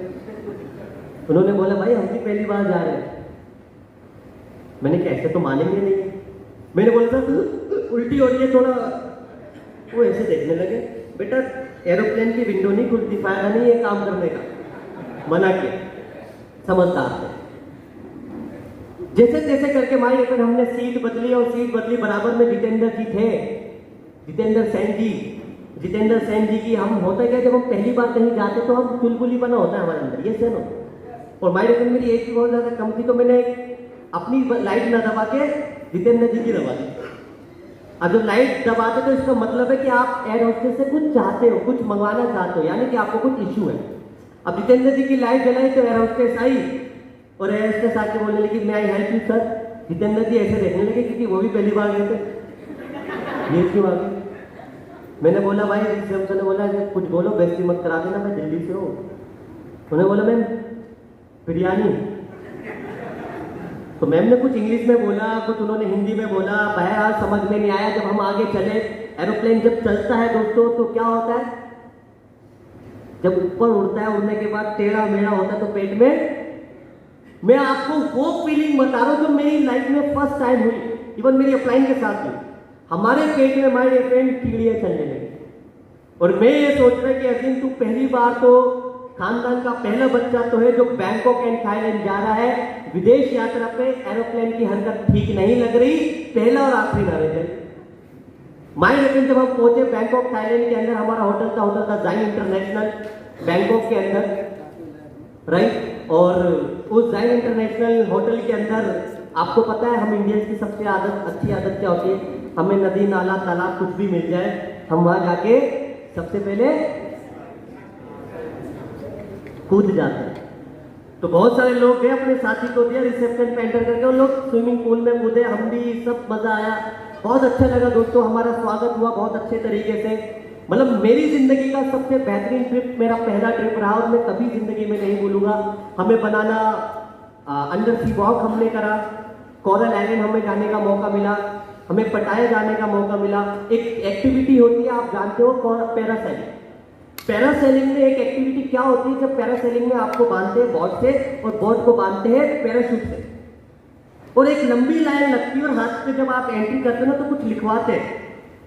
उन्होंने बोला भाई हम भी पहली बार जा रहे हैं। मैंने कहा ऐसे तो मानेंगे नहीं। मैंने बोला सर उल्टी हो रही है थोड़ा, वो ऐसे देखने लगे। बेटा एरोप्लेन की विंडो नहीं खुलती, फायदा नहीं है काम करने का, मना किया। समझदार थे। जैसे तैसे करके माई लेकर हमने सीट बदली, और सीट बदली बराबर में जितेंद्र जी थे, जितेंद्र सेन जी की। हम होता क्या, जब हम पहली बार कहीं जाते तो हम चुलबुली बना होता है हमारे अंदर, ये सेन हो। और माई लेकर मेरी एज भी बहुत ज्यादा कम थी, तो मैंने अपनी लाइट ना दबा के जितेंद्र जी की दबा दी। अब जब लाइट दबाते तो इसका मतलब है कि आप एयर होस्टेस से कुछ चाहते हो, कुछ मंगवाना चाहते हो, यानी कि आपको कुछ इश्यू है। अब जितेंद्र जी की लाइट जलाई तो एयर होस्टेस आई, और एयर होस्टेस आके बोलने लगी मैं I help you sir. Jitendra ji ऐसे देखने लगे क्योंकि वो भी पहली बार गए थे, ये क्यों आ गई। मैंने बोला भाई, रिसेप्शन ने बोला कुछ बोलो, बेइज्जती मत करा देना, मैं दिल्ली से हूँ। उन्होंने बोला मैम बिरयानी। तो मैम ने कुछ इंग्लिश में बोला, कुछ उन्होंने हिंदी में बोला, बहरहाल समझ में नहीं आया। जब हम आगे चले, एरोप्लेन जब चलता है दोस्तों तो क्या होता है, जब ऊपर उड़ता है, उड़ने के बाद टेढ़ा मेढ़ा होता है तो पेट में, मैं आपको वो फीलिंग बता रहा हूं जो मेरी लाइफ में फर्स्ट टाइम हुई। इवन मेरी अपलाइन के साथ भी, हमारे पेट में माय डियर फ्रेंड कीड़ियां चलने लगी। और मैं ये सोच रहा कि अजीम तू पहली बार तो खानदान का पहला बच्चा तो है जो बैंकॉक एंड थाईलैंड जा रहा है, विदेश यात्रा पे एरोप्लेन की हरकत ठीक नहीं लग रही, पहला और आखिरी ना रह जाए। माय डियर, जब हम पहुंचे बैंकॉक थाईलैंड के अंदर, हमारा होटल था जाइन इंटरनेशनल बैंकॉक के अंदर, राइट। और उस जाइन इंटरनेशनल होटल के अंदर आपको पता है हम इंडियंस की सबसे अच्छी आदत क्या होती है, हमें नदी नाला तालाब कुछ भी मिल जाए, हम वहां जाके सबसे पहले कूद जाते हैं। तो बहुत सारे लोग गए, अपने साथी को दिया, रिसेप्शन पे एंटर करके वो लोग स्विमिंग पूल में कूदे, हम भी, सब मजा आया, बहुत अच्छा लगा दोस्तों, हमारा स्वागत हुआ बहुत अच्छे तरीके से। मतलब मेरी जिंदगी का सबसे बेहतरीन ट्रिप मेरा पहला ट्रिप रहा और मैं कभी जिंदगी में नहीं भूलूंगा। हमें बनाना अंडर सी वॉक हमने करा, कोरल आइलैंड हमें जाने का मौका मिला, हमें पटाया जाने का मौका मिला। एक एक्टिविटी होती है, आप जानते हो, पैरासेलिंग। पैरासेलिंग में एक एक्टिविटी क्या होती है, जब पैरासेलिंग में आपको बांधते हैं बोट से और बोट को बांधते हैं पैराशूट से, और एक लंबी लाइन लगती है और हाथ पे जब आप एंट्री करते हो ना तो कुछ लिखवाते हैं,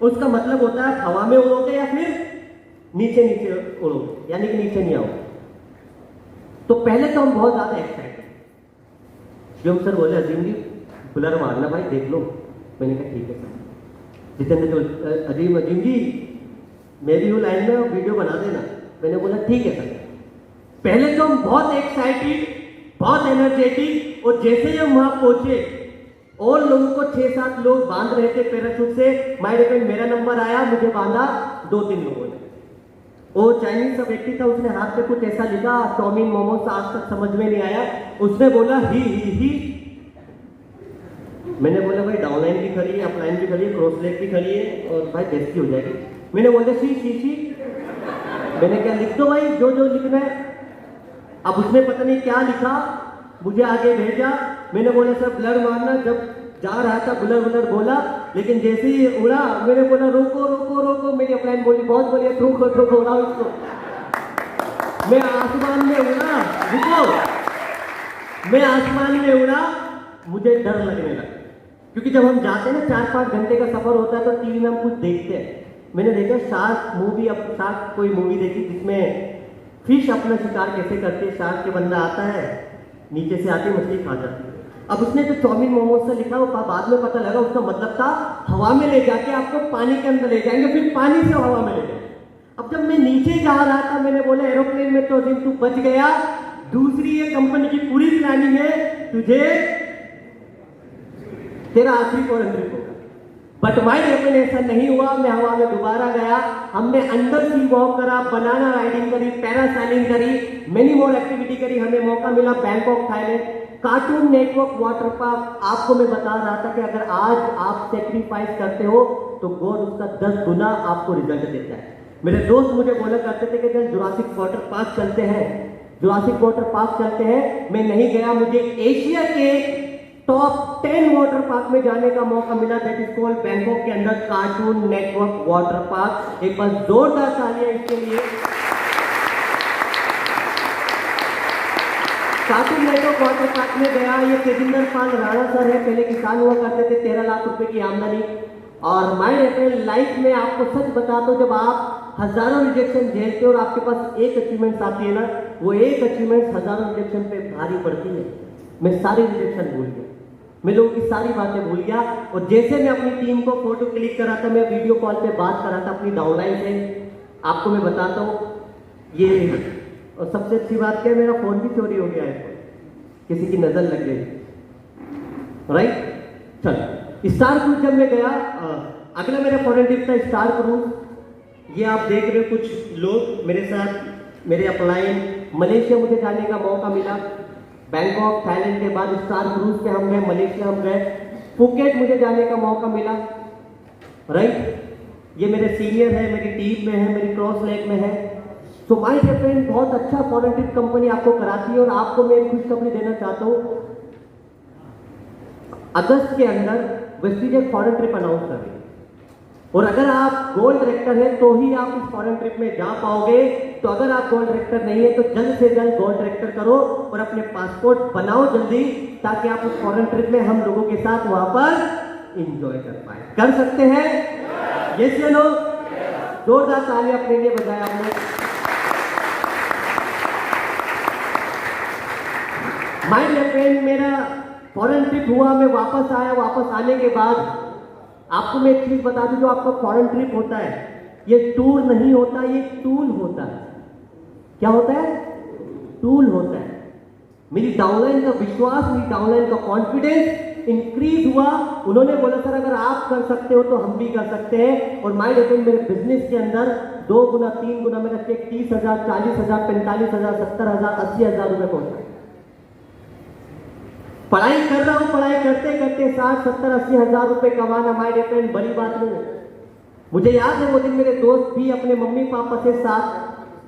उसका मतलब होता है हवा में उड़ोगे या फिर नीचे नीचे उड़ोगे, यानी कि नीचे नहीं आओगे। तो पहले तो हम बहुत ज्यादा एक्साइटेड, जो हम सर बोले अजीम जी बुलर मारना भाई देख लो, मैंने कहा ठीक है सर। जितेंद्र जो अजीम जी मेरी वो लाइन में वीडियो बना देना, मैंने बोला ठीक है सर। पहले तो हम बहुत एक्साइटेड, बहुत एनर्जेटिक, और जैसे ही हम वहां पहुंचे और लोगों को 6-7 लोग बांध रहे थे पैराशूट से, माय डियर फ्रेंड मेरा नंबर आया, मुझे बांधा 2-3 लोगों ने। वो चाइनीज सा व्यक्ति था, उसने हाथ पे कुछ ऐसा लिखा, चाउमीन मोमोज, आज तक समझ में नहीं आया, उसने बोला ही। मैंने बोला भाई डाउनलाइन भी खड़ी है, अपलाइन भी खड़ी है, क्रॉस लेग भी खड़ी है, और भाई बेइज्जती हो जाएगी। मैंने बोला शी। मैंने क्या लिख दो भाई, जो लिखना है। अब उसने पता नहीं क्या लिखा, मुझे आगे भेजा। मैंने बोला सर ब्लर मारना, जब जा रहा था ब्लर बोला, लेकिन जैसे ही उड़ा मैंने बोला रोको। मेरी अपलाइन बोली बहुत बढ़िया, रोको उड़ाओ इसको। मैं आसमान में उड़ा, रुको, मैं आसमान में उड़ा, मुझे डर लगने लगा, क्योंकि जब हम जाते हैं ना 4-5 घंटे का सफर होता है तो टीवी में हम कुछ देखते हैं। मैंने देखा शार्क मूवी, अब शार्क कोई मूवी देखी जिसमें फिश अपना शिकार कैसे करती है, शार्क के बंदा आता है, नीचे से आती मछली खा जाती है। अब उसने जो चाउमीन मोमोज से लिखा, वो बाद में पता लगा उसका मतलब था हवा में ले जाके आपको पानी के अंदर ले जाएंगे, फिर पानी से हवा में ले जाएंगे। अब जब मैं नीचे जा रहा था, मैंने बोला एरोप्लेन में तो अजीम तू बच गया, दूसरी ये कंपनी की पूरी प्लानिंग है, तुझे तेरा आखिरी फॉरेन ट्रिप होगा। बट माय डियर ऐसा नहीं हुआ, मैं हवा में दोबारा गया, हमने अंडर सी वॉक करा, बनाना राइडिंग करी, पैरासेलिंग करी, मेनी मोर एक्टिविटी करी। हमें मौका मिला Bangkok Thailand cartoon network water park. आपको मैं बता रहा था कि अगर आज आप सेक्रीफाइस करते हो तो गॉड उसका 10 गुना आपको रिजल्ट देता है। मेरे दोस्त मुझे बोला करते थे कि चल जुरासिक वाटर पार्क चलते हैं, जुरासिक वाटर पार्क चलते हैं। मैं नहीं गया, मुझे एशिया के टॉप 10 वाटर पार्क में जाने का मौका मिला, दैट इज कॉल्ड बैंकॉक के अंदर कार्टून नेटवर्क वाटर पार्क। एक बार जोरदार तालियां इसके लिए। कार्टून नेटवर्क वाटर पार्क में गया, ये तेजिंदर पाल राणा सर है, पहले किसान हुआ करते थे, 13 लाख रुपए की आमदनी। और माय डियर लाइफ में आपको सच बताता हूं, जब आप हजारों रिजेक्शन झेलते हो और आपके पास एक अचीवमेंट आती है ना, वो एक अचीवमेंट हजारों रिजेक्शन पे भारी पड़ती है। मैं सारी रिजेक्शन भूल गया, मैं लोगों की सारी बातें भूल गया, और जैसे मैं अपनी टीम को फोटो क्लिक करा था, मैं वीडियो कॉल पे बात करा था अपनी डाउनलाइन से। आपको मैं बताता हूँ ये, और सबसे अच्छी बात क्या है, मेरा फोन भी चोरी हो गया है, किसी की नजर लग गई, राइट। चल स्टार क्रूज जब मैं गया, अगला मेरा फॉरेन ट्रिप था स्टार क्रूज। ये आप देख रहे हो कुछ लोग मेरे साथ, मेरे अपलाइन। मलेशिया मुझे जाने का मौका मिला, बैंकॉक थाईलैंड के बाद स्टार क्रूज पे हम गए, मलेशिया हम गए, फुकेट मुझे जाने का मौका मिला, राइट। ये मेरे सीनियर है, मेरी टीम में है, मेरी क्रॉस लेग में है। तो माय डियर फ्रेंड बहुत अच्छा फॉरेन ट्रिप कंपनी आपको कराती है। और आपको मैं एक खुशखबरी देना चाहता हूँ, अगस्त के अंदर वेस्टिज एक फॉरेन ट्रिप अनाउंस कर रही है, और अगर आप गोल्ड डायरेक्टर हैं तो ही आप इस फॉरेन ट्रिप में जा पाओगे। तो अगर आप गोल्ड डायरेक्टर नहीं है तो जल्द से जल्द गोल्ड डायरेक्टर करो और अपने पासपोर्ट बनाओ जल्दी, ताकि आप उस फॉरेन ट्रिप में हम लोगों के साथ वहां पर एंजॉय कर पाए। कर सकते हैं? यस या नो? जोरदार ताली अपने लिए बजाया आपने। माय डियर फ्रेंड, मेरा फॉरेन ट्रिप हुआ, मैं वापस आया। वापस आने के बाद आपको मैं एक चीज बता दूं, जो आपका फॉरेन ट्रिप होता है ये टूर नहीं होता, ये टूल होता है। क्या होता है? टूल होता है। मेरी डाउनलाइन का विश्वास, मेरी डाउनलाइन का कॉन्फिडेंस इंक्रीज हुआ। उन्होंने बोला सर अगर आप कर सकते हो तो हम भी कर सकते हैं। और माय डियर फ्रेंड, मेरे बिजनेस के अंदर 2 गुना 3 गुना मेरा चेक 30,000, 40,000, 45,000, 70,000, 80,000 रुपए पहुंचा। पढ़ाई कर रहा हूं, पढ़ाई करते करते 60, 70, 80,000 रुपए कमाना माय डियर फ्रेंड बड़ी बात नहीं है। मुझे याद है वो दिन मेरे दोस्त भी अपने मम्मी पापा से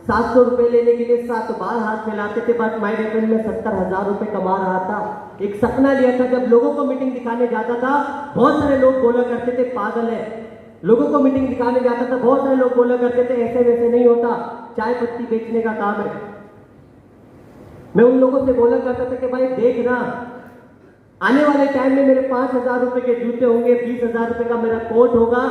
700 रुपए लेने के लिए 7 बार हाथ मिलाते थे, बट माय डियर फ्रेंड में 70,000 रुपए कमा रहा था। एक सपना लिया था, जब लोगों को मीटिंग दिखाने जाता था बहुत सारे लोग बोला करते थे पागल है। लोगों को मीटिंग दिखाने जाता था बहुत सारे लोग बोला करते थे ऐसे वैसे नहीं होता, चाय पत्ती बेचने का काम है। मैं उन लोगों से बोला करता था कि भाई देख ना, आने वाले टाइम में मेरे 5,000 रुपए के जूते होंगे, 20,000 रुपए का मेरा कोट होगा,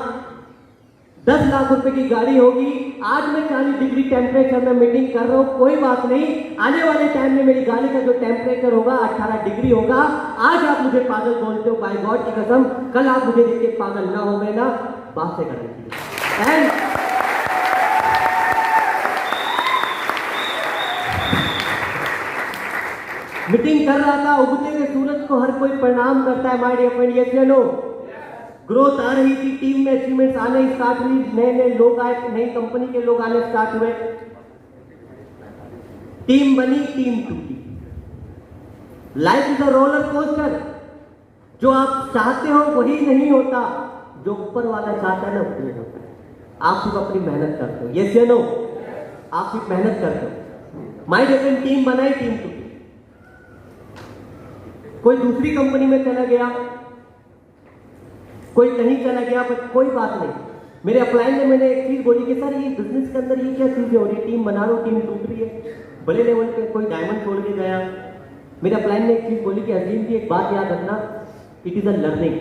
10 लाख रुपए की गाड़ी होगी। आज मैं 40 डिग्री टेम्परेचर में मीटिंग कर रहा हूं, कोई बात नहीं, आने वाले टाइम में मेरी गाड़ी का जो टेम्परेचर होगा 18 डिग्री होगा। आज आप मुझे पागल बोलते हो, बाय गॉड की कसम कल आप मुझे देख के पागल ना हो गए ना, बात से करने की। एंड मीटिंग कर रहा था, उगते हुए सूरज को हर कोई प्रणाम करता है माय डियर फ्रेंड, यस या नो? ग्रोथ आ रही थी, टीम में अचीवमेंट्स आने स्टार्ट हुई, नए नए लोग आए, नई कंपनी के लोग आने स्टार्ट हुए, टीम बनी, टीम टूटी। Life is a roller coaster. जो आप चाहते हो वही नहीं होता, जो ऊपर वाला चाहता है ना वही होता है। आप सिर्फ अपनी मेहनत करते हो, यस या नो? आप सिर्फ मेहनत करते हो। माय डियर फ्रेंड, टीम बनाई, टीम टूटी। कोई दूसरी कंपनी में चला गया, कोई कहीं चला गया, बट कोई बात नहीं। मेरे अपलाइन ने मैंने एक चीज बोली कि सर ये बिजनेस के अंदर ये क्या चीजें हो रही है, टीम बना लो टीम टूट रही है, बड़े लेवल पे कोई डायमंड छोड़ के गया। मेरे अपलाइन ने एक चीज बोली कि अजीम जी एक बात याद रखना, इट इज अ लर्निंग।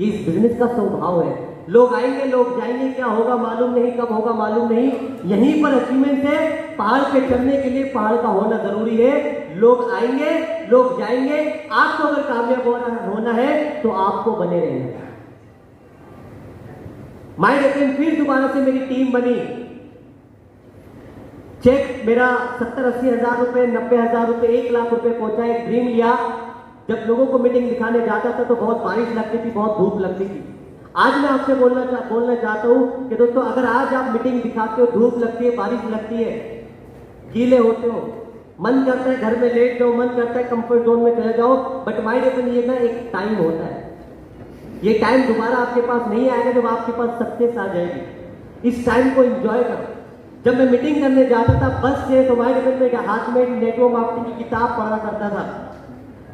ये इस बिजनेस का स्वभाव है, लोग आएंगे लोग जाएंगे, क्या होगा मालूम नहीं, कब होगा मालूम नहीं। यहीं पर अचीवमेंट है, पहाड़ पे चढ़ने के लिए पहाड़ का होना जरूरी है। लोग आएंगे लोग जाएंगे, आपको अगर कामयाब होना है तो आपको बने रहना है। माय डियर फ्रेंड, फिर दोबारा से मेरी टीम बनी। चेक मेरा 70-80 हजार रुपए, 90,000 रुपए, 1 लाख रुपए पहुंचा। एक ड्रीम लिया, जब लोगों को मीटिंग दिखाने जाता था तो बहुत बारिश लगती थी, बहुत धूप लगती थी। आज मैं आपसे बोलना चाहता हूं कि दोस्तों अगर आज आप मीटिंग दिखाते हो, धूप लगती है, बारिश लगती है, गीले होते हो, मन करता है घर में लेट जाओ, मन करता है कंफर्ट जोन में चले जाओ, बट माय डियर फ्रेंड ये ना एक टाइम होता है, ये टाइम दोबारा आपके पास नहीं आएगा जब आपके पास सक्सेस आ जाएगी। इस टाइम को एंजॉय करो। जब मैं मीटिंग करने जाता था बस से, तो माय डियर फ्रेंड मेरे हाथ में नेटवर्क मार्केटिंग की किताब पढ़ा करता था,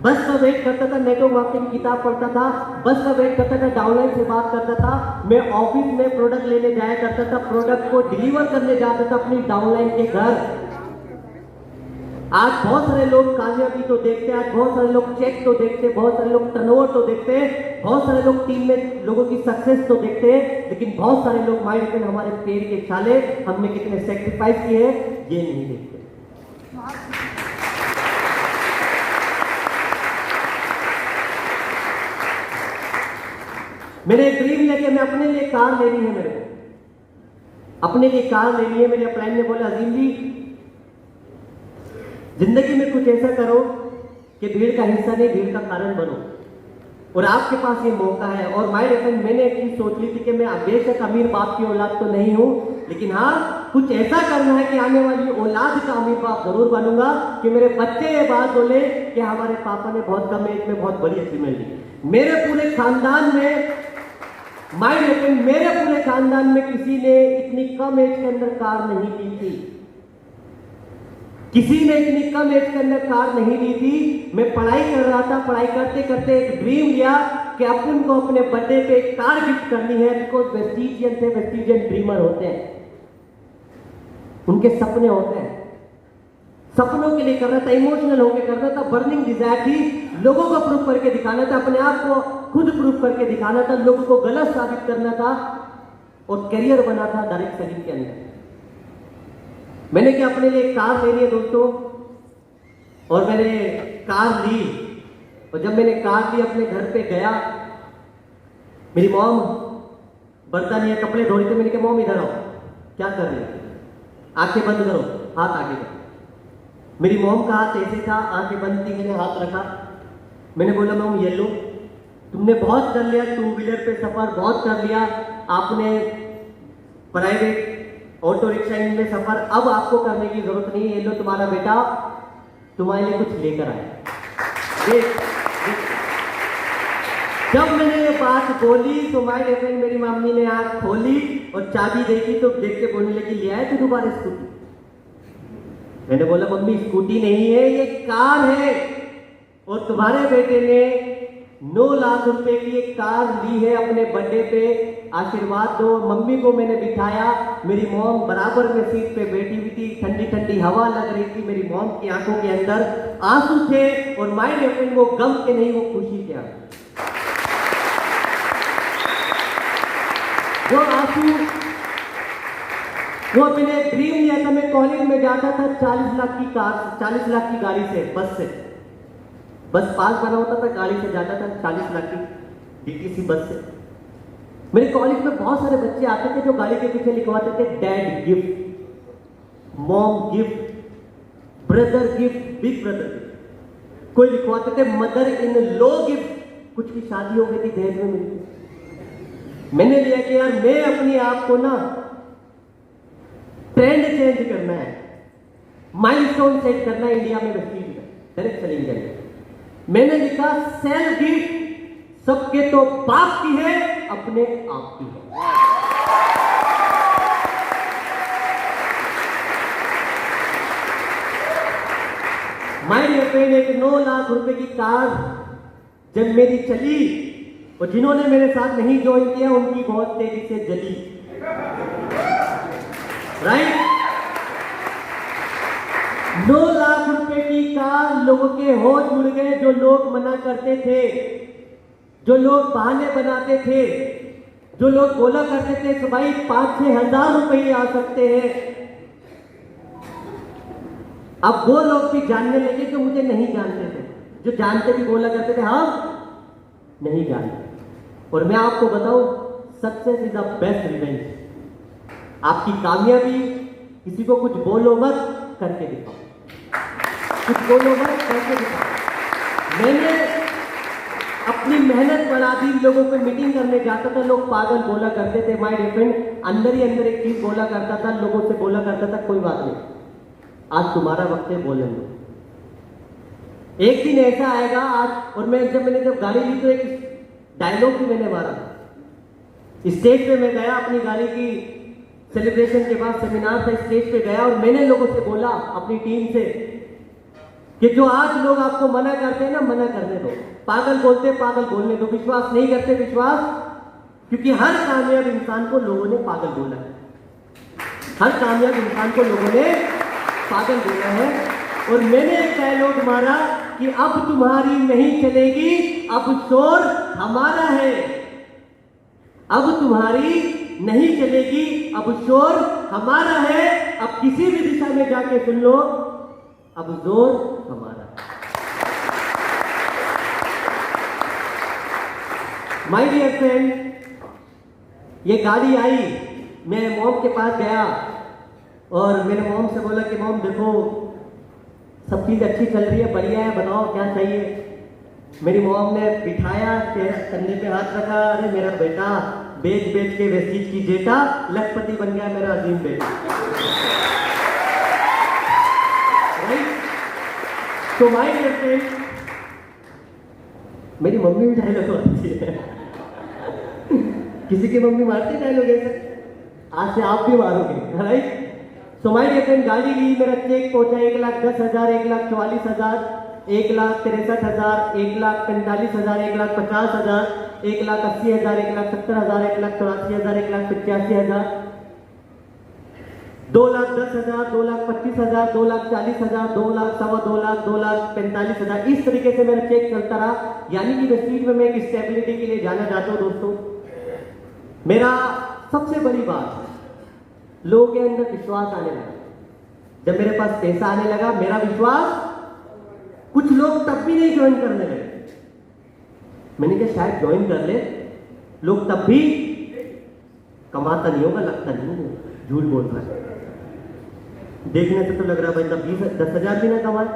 बस का वेट करता था, नेटवर्क मार्केटिंग की किताब पढ़ता था, बस का वेट करता था, डाउनलाइन से बात करता था। मैं ऑफिस में प्रोडक्ट लेने जाया करता था, प्रोडक्ट को डिलीवर करने जाता था अपनी डाउनलाइन के घर। आज बहुत सारे लोग कामयाबी तो देखते हैं, आज बहुत सारे लोग चेक तो देखते हैं, बहुत सारे लोग टर्नओवर तो देखते हैं, बहुत सारे लोग टीम में लोगों की सक्सेस तो देखते हैं, लेकिन बहुत सारे लोग माय डियर फ्रेंड हमारे पैर के छाले, हमने कितने सेक्रीफाइस किए हैं ये नहीं देखते। मैंने एक ड्रीम लिया कि मैं अपने लिए कार लेनी है, मेरे को अपने लिए कार लेनी है। मेरे अपलाइन ने बोला अजीम जी जिंदगी में कुछ ऐसा करो कि भीड़ का हिस्सा नहीं, भीड़ का कारण बनो, और आपके पास ये मौका है। और माय डियर फ्रेंड मैंने एक चीज सोच ली थी कि मैं बेशक अमीर बाप की औलाद तो नहीं हूं, लेकिन हाँ कुछ ऐसा करना है कि आने वाली औलाद का अमीर बाप जरूर बनूंगा, कि मेरे बच्चे ये बात बोले कि हमारे पापा ने बहुत कम एज में बहुत बड़ी अचीवमेंट ली। मेरे पूरे खानदान में माय डियर फ्रेंड, मेरे पूरे खानदान में किसी ने इतनी कम एज के अंदर कार नहीं ली थी, किसी ने इतनी कम एज के अंदर कार नहीं ली थी। मैं पढ़ाई कर रहा था, पढ़ाई करते करते एक ड्रीम लिया कि अपन को अपने बर्थडे पे एक कार गिफ्ट करनी है, बिकॉज वेस्टिजियन थे, वेस्टिजियन ड्रीमर होते हैं, उनके सपने होते हैं, सपनों के लिए कर रहा था, इमोशनल होकर कर रहा था, बर्निंग डिजायर थी, लोगों को प्रूव करके दिखाना था, अपने आप को खुद प्रूफ करके दिखाना था, लोगों को गलत साबित करना था और करियर बना था डायरेक्ट सेलिंग के अंदर। मैंने क्या अपने लिए एक कार ले ली है दोस्तों, और मैंने कार ली, और जब मैंने कार ली अपने घर पे गया, मेरी मॉम बर्तन या कपड़े धो रही थी। मैंने कहा मॉम इधर आओ, क्या कर रही है? आंखें बंद करो, हाथ आगे करो। मेरी मॉम का हाथ ऐसे था, आंखें बंद थी, मैंने हाथ रखा। मैंने बोला मॉम ये लो, तुमने बहुत कर लिया, 2 व्हीलर पे सफर बहुत कर लिया, आपने प्राइवेट ऑटो रिक्शा में सफर अब आपको करने की जरूरत नहीं है, ये लो तुम्हारा बेटा तुम्हारे लिए कुछ लेकर आया। जब मैंने ये बात बोली तो माय डियर फ्रेंड, मेरी मम्मी ने आंख खोली और चाबी देखी तो देख के बोलने लगी ले आए तो दोबारा स्कूटी। मैंने बोला मम्मी स्कूटी नहीं है, ये कार है, और तुम्हारे बेटे ने 9 लाख रुपए की एक कार ली है अपने बर्थडे पे, आशीर्वाद दो। मम्मी को मैंने बिठाया, मेरी मॉम बराबर में सीट पे बैठी हुई थी, ठंडी ठंडी हवा लग रही थी, मेरी मॉम की आंखों के अंदर आंसू थे, और माय डियर फ्रेंड वो गम के नहीं, वो खुशी के आंसू। वो आंसू, वो मैंने ड्रीम लिया था, मैं कॉलेज में जाता था 40 लाख की कार, 40 लाख की गाड़ी से, बस पास बना होता था, गाड़ी से जाता था 40 लाख की डीटीसी बस से। मेरे कॉलेज में बहुत सारे बच्चे आते थे जो गाड़ी के पीछे लिखवाते थे dad gift, mom gift, brother gift, big brother gift, कोई लिखवाते थे मदर इन लॉ गिफ्ट। कुछ की शादी हो गई थी, दहेज में मिलती। मैंने लिया कि यार मैं अपनी आप को ना ट्रेंड चेंज करना है, माइलस्टोन सेट करना है इंडिया में, डायरेक्ट सेलिंग करना। मैंने लिखा सेल गिफ्ट सबके तो बाप की है, अपने आप की है। माय डियर फ्रेंड, एक 9 लाख रुपए की कार जब मेरी चली, और जिन्होंने मेरे साथ नहीं ज्वाइन किया उनकी बहुत तेजी से जली, राइट? 9 लाख रुपए की कार, लोगों के होश उड़ गए। जो लोग मना करते थे, जो लोग बहाने बनाते थे, जो लोग बोला करते थे कि भाई 5-6 हजार रुपये आ सकते हैं, अब वो लोग भी जानने लगे जो मुझे नहीं जानते थे। जो जानते भी बोला करते थे हम नहीं जानते। और मैं आपको बताऊं, success is the best revenge. आपकी कामयाबी, किसी को कुछ बोलो मत, करके दिखाओ, कुछ बोलो मत, करके दिखाओ। मैंने अपनी मेहनत बढ़ा दी, लोगों को मीटिंग करने जाता था, लोग पागल बोला करते थे। माय डियर फ्रेंड, अंदर ही अंदर एक चीज बोला करता था, लोगों से बोला करता था कोई बात नहीं, आज तुम्हारा वक्त है, बोलने दो, एक दिन ऐसा आएगा आज। और मैंने जब गाड़ी ली तो एक डायलॉग भी मैंने मारा। स्टेज पे मैं गया, अपनी गाड़ी की सेलिब्रेशन के बाद सेमिनार था, स्टेज पे गया और मैंने लोगों से बोला, अपनी टीम से, कि जो आज लोग आपको मना करते हैं ना, मना करने दो। पागल बोलते पागल बोलने दो, विश्वास नहीं करते विश्वास, क्योंकि हर कामयाब इंसान को लोगों ने पागल बोला है, हर कामयाब इंसान को लोगों ने पागल बोला है। और मैंने एक डायलॉग मारा कि अब तुम्हारी नहीं चलेगी, अब शोर हमारा है। अब तुम्हारी नहीं चलेगी, अब शोर हमारा है। अब किसी भी दिशा में जाके सुन लो, अब जोर हमारा है। माय डियर फ्रेंड, ये गाड़ी आई, मैं मॉम के पास गया और मैंने मॉम से बोला कि मॉम देखो सब चीज़ अच्छी चल रही है, बढ़िया है, बताओ क्या चाहिए। मेरी मॉम ने बिठाया, कंधे पे हाथ रखा, अरे मेरा बेटा बेच बेच के वेस्टीज की जेटा लखपति बन गया मेरा अजीम बेटा। तो माय डियर फ्रेंड, मेरी मम्मी भी डायलॉग मारती है। किसी की मम्मी मारती डायलॉग ऐसे, आज से आप भी मारोगे, right? So my dear friend, गाड़ी ली, मेरा चेक पहुंचा 1,10,000, 1,44,000, 1,63,000, 1,45,000, 1,50,000, 1,80,000, 1,70,000, 1,84,000, 1,85,000। 2,10,000, 2,25,000, 2,40,000, 2,00,000, 2,25,000, 2,45,000, इस तरीके से मेरा चेक चलता रहा। यानी कि वेस्टीज में मैं एक स्टेबिलिटी के लिए जाना चाहता हूं दोस्तों। मेरा सबसे बड़ी बात, लोगों के अंदर विश्वास आने लगा। जब मेरे पास पैसा आने लगा, मेरा विश्वास, कुछ लोग तब भी नहीं ज्वाइन करने लगे। मैंने कहा शायद ज्वाइन कर ले, लोग तब भी, कमाता नहीं होगा, लगता नहीं होगा, झूठ बोल रहा है। देखने से तो लग रहा है भाई 10,000 भी ना कमाए।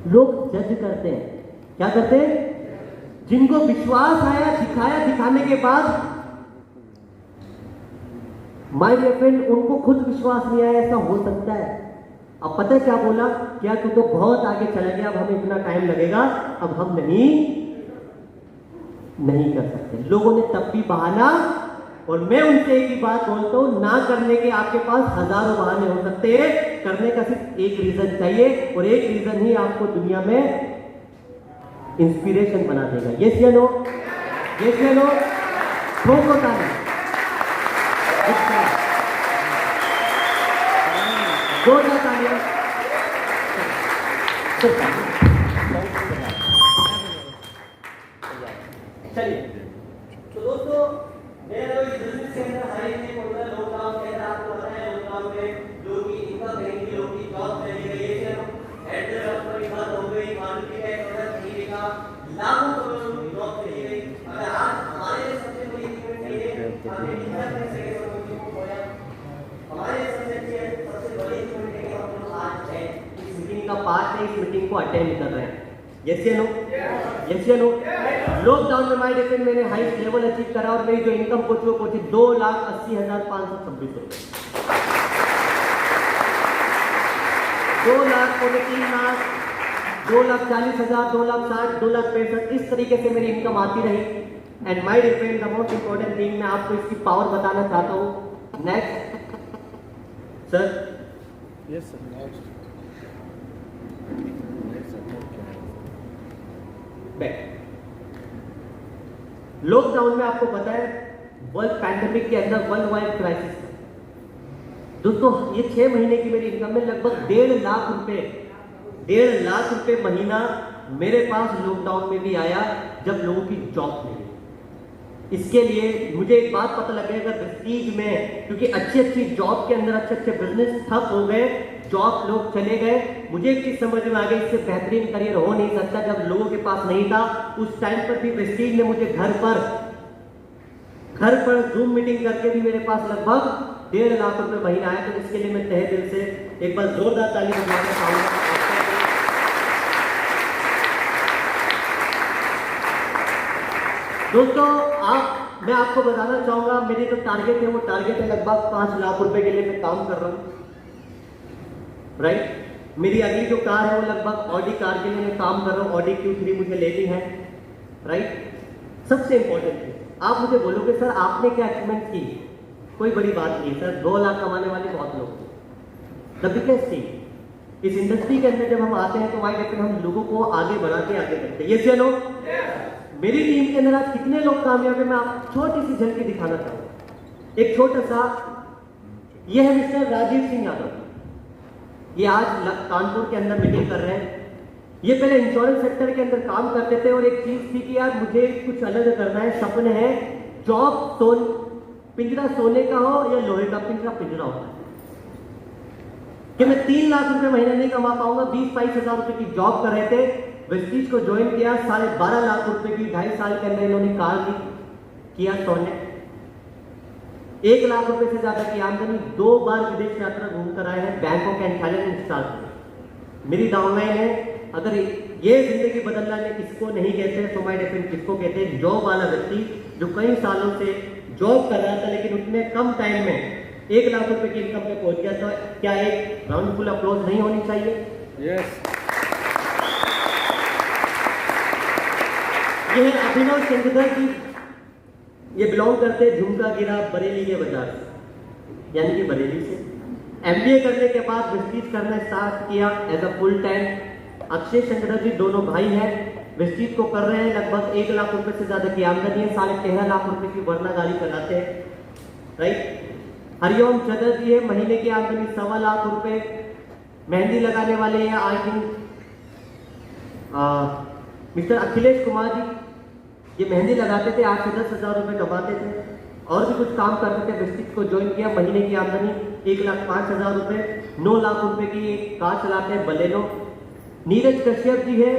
लोग जज करते हैं, क्या करते हैं? जिनको विश्वास आया, दिखाया, दिखाने के बाद माय डियर फ्रेंड, उनको खुद विश्वास नहीं आया ऐसा हो सकता है। अब पता है क्या बोला? क्या तू तो बहुत आगे चला गया, अब हमें इतना टाइम लगेगा, अब हम नहीं कर सकते। लोगों ने तब भी बहाना, और मैं उनसे एक ही बात बोलता हूं, ना करने के आपके पास हजारों बहाने हो सकते हैं, करने का सिर्फ एक रीजन चाहिए, और एक रीजन ही आपको दुनिया में इंस्पिरेशन बना देगा। यस या नो? यस या नो? ठोको ताली, जोरदार तालियां। चलिए, तो दोस्तों, मेरा जो इस बिजनेस के अंदर हाई नहीं बोल रहा है, लॉकडाउन के अंदर आपको पता है, लॉकडाउन में लोगों की इनकम नहीं थी, लोगों की जॉब चली गई है, एड्रेस पर बंद हो गई, मार्केट का प्रोडक्ट नहीं बिका, लाखों करोड़ों की जॉब चली गई। अगर आज हमारे सबसे बड़ी इवेंट है, हमें इंटरनेट से हमारे सबसे बड़ी इवेंट है कि हम लोग आज है इस मीटिंग का पार्ट है, इस मीटिंग को अटेंड कर रहे हैं। यस या नो? यस या नो? लॉकडाउन में माय डियर फ्रेंड मैंने हाईएस्ट लेवल अचीव करा, और मेरी जो इनकम पहुंची 2,80,526 रुपए। 2 लाख, 3 लाख, 2,40,000, 2,60,000, 2,65,000, इस तरीके से मेरी इनकम आती रही। And my dear friend, the most important thing, मैं आपको इसकी पावर बताना चाहता हूं। Next sir. Yes sir, next back. Lockdown में आपको पता है वर्ल्ड पैंडेमिक के अंदर वर्ल्ड वाइड क्राइसिस था दोस्तों। ये 6 महीने की मेरी इनकम में लगभग 1.5 लाख रुपए, 1.5 लाख रुपए महीना मेरे पास लॉकडाउन में भी आया, जब लोगों की जॉब नहीं। इसके लिए मुझे एक बात पता लग गई, अगर प्रेस्टीज में, क्योंकि अच्छी जॉब के अंदर अच्छे बिजनेस ठप हो गए, जॉब लोग चले गए, मुझे एक चीज समझ में आ गई, इससे बेहतरीन करियर हो नहीं सकता। जब लोगों के पास नहीं था, उस टाइम पर भी प्रेस्टीज ने मुझे घर पर जूम मीटिंग करके भी मेरे पास लगभग 1.5 लाख रुपए महीना आया। तो इसके लिए मैं तहे दिल से एक बार जोरदार ताली बजाना चाहूंगा। दोस्तों, मैं आपको बताना चाहूंगा, मेरी जो टारगेट है वो टारगेट है लगभग 5 लाख रुपए के लिए मैं काम कर रहा हूं, राइट। मेरी अगली जो कार है वो लगभग ऑडी कार के लिए मैं काम कर रहा हूं, ऑडी Q3 मुझे लेनी है, राइट। सबसे इंपॉर्टेंट है, आप मुझे बोलोगे सर आपने क्या अचीवमेंट की, कोई बड़ी बात नहीं सर, 2 लाख कमाने वाले बहुत लोग। द बिगेस्ट थिंग, इस इंडस्ट्री के अंदर जब हम आते हैं तो वाई कहते हैं हम लोगों को आगे बढ़ा के आगे बढ़ते हैं। ये चलो, मेरी टीम के अंदर आज कितने लोग कामयाब है, मैं आपको छोटी सी झलकी दिखाना चाहूंगा। एक छोटा सा, ये है मिस्टर राजीव सिंह यादव, ये आज कानपुर के अंदर मीटिंग कर रहे हैं। ये पहले इंश्योरेंस सेक्टर के अंदर काम करते थे, और एक चीज थी कि यार मुझे कुछ अलग करना है, सपने हैं, जॉब पिंजरा सोने का हो या लोहे का पिंजरा होता है कि मैं 3 लाख रुपए महीने नहीं कमा पाऊंगा। 20-22 हजार रुपए की जॉब कर रहे थे, वेस्टीज को ज्वाइन किया, 12.5 लाख रुपए की 2.5 साल के अंदर इन्होंने कार ली, किया सोने, 1 लाख रुपए से ज्यादा की आमदनी, 2 बार विदेश यात्रा घूम कर आए हैं, बैंकॉक एंड थाईलैंड इंस्टॉल। मेरी डाउनलाइन है, अगर ये जिंदगी बदलना में किसको नहीं कहते, तो माय डियर फ्रेंड किसको कहते हैं? जॉब वाला व्यक्ति जो कई सालों से जॉब कर रहा था, लेकिन उतने कम टाइम में 1 लाख रुपए की इनकम पे पहुंच गया। तो क्या एक राउंड फुल अप्लॉज नहीं होनी चाहिए? यस। ये है अभिनव चंद्रधर जी, ये बिलोंग करते हैं झुमका गिरा बरेली के बाजार से, यानी कि बरेली से। MBA करने के बाद वेस्टीज करना स्टार्ट किया as a full time. Akshay Chandradhar ji दोनों भाई हैं, वेस्टीज को कर रहे हैं, लगभग 1 लाख रुपए से ज्यादा की आमदनी है, 13.5 लाख रुपए की वर्ना गाड़ी चलाते हैं, राइट। हरिओम चटर्जी है, महीने की आमदनी 1.25 लाख रुपए। मेहंदी लगाने वाले हैं I think mister Akhilesh Kumar ji, ये मेहंदी लगाते थे, 8 से 10 हज़ार रुपए कमाते थे और भी कुछ काम करते थे। वेस्टिज को ज्वाइन किया, महीने की आमदनी 1,05,000 रुपए। 9 लाख रुपए की कार चलाते हैं बलेनो। नीरज कश्यप जी है,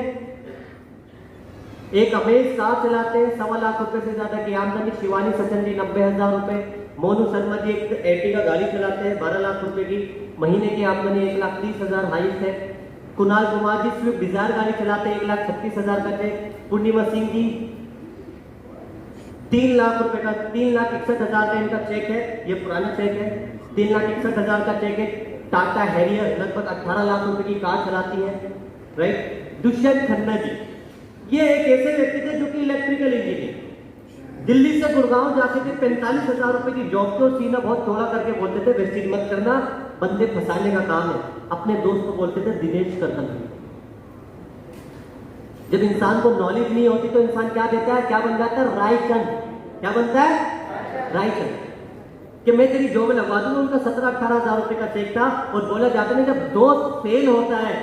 एक अमेज कार चलाते हैं, 1.25 लाख रुपए से ज्यादा की आमदनी। शिवानी सचन जी 90,000 रुपए। मोनू शर्मा जी एक एर्टिगा गाड़ी चलाते हैं, 12 लाख रुपए की, महीने की आमदनी 1,30,000 हाईएस्ट है। कुणाल कुमार जी स्विफ्ट डिजायर गाड़ी चलाते हैं, 1,36,000 का चेक। पूर्णिमा सिंह जी 3 लाख रुपए का, 3,61,000 का इनका चेक है, ये पुराना चेक है। 3,61,000 का चेक है। टाटा हैरियर लगभग 18 लाख रुपए की कार चलाती है, राइट। दुष्यंत खन्ना जी, ये एक ऐसे व्यक्ति थे जो कि इलेक्ट्रिकल इंजीनियर, दिल्ली से गुड़गांव जाते थे, 45,000 रुपए की जॉब को सीना बहुत चौड़ा करके बोलते थे वेस्टिज मत करना, बंदे फंसाने का काम है। अपने दोस्त को बोलते थे दिनेश कर्तन। जब इंसान को नॉलेज नहीं होती तो इंसान क्या देता है, क्या बन जाता है, रायचंद। क्या बनता है, रायचंद। कि मैं तेरी जॉब में लगवा दूंगा। उनका 17-18,000 रुपए का चेक था और बोला जाता है जब दोस्त फेल होता है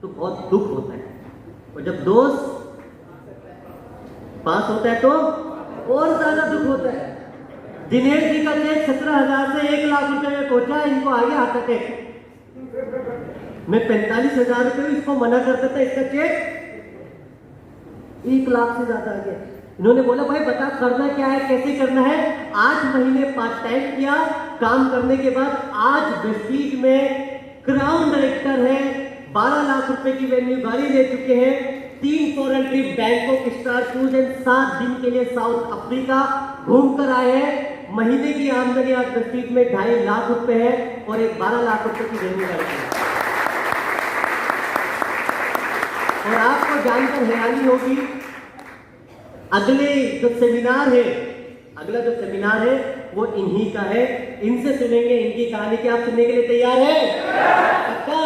तो बहुत दुख होता है, और जब दोस्त पास होता है तो और ज्यादा दुख होता है। दिनेश जी का चेक 17,000 से 1 लाख रुपए में पहुंचा, इनको आ गया हार्ट अटैक। मैं 45,000 रुपए इसको मना करता था, इसका चेक 1 लाख से ज्यादा आ गया। इन्होंने बोला भाई बता करना क्या है, कैसे करना है। 8 महीने पार्ट टाइम किया, काम करने के बाद आज वेस्टिज में क्राउन डायरेक्टर है, 12 लाख रुपए की वेन्यू गाड़ी ले चुके हैं, 3 foreign trip Bangkok, star cruise and 7 दिन के लिए साउथ अफ्रीका घूम कर आए हैं। महीने की आमदनी आज वेस्टिज में 2.5 लाख रुपए है और एक 12 लाख रुपए की वेन्यू गाड़ी है। और आपको जानकर हैरानी होगी, अगला जो सेमिनार है वो इन्हीं का है। इनसे सुनेंगे इनकी कहानी। क्या आप सुनने के लिए तैयार है? पक्का?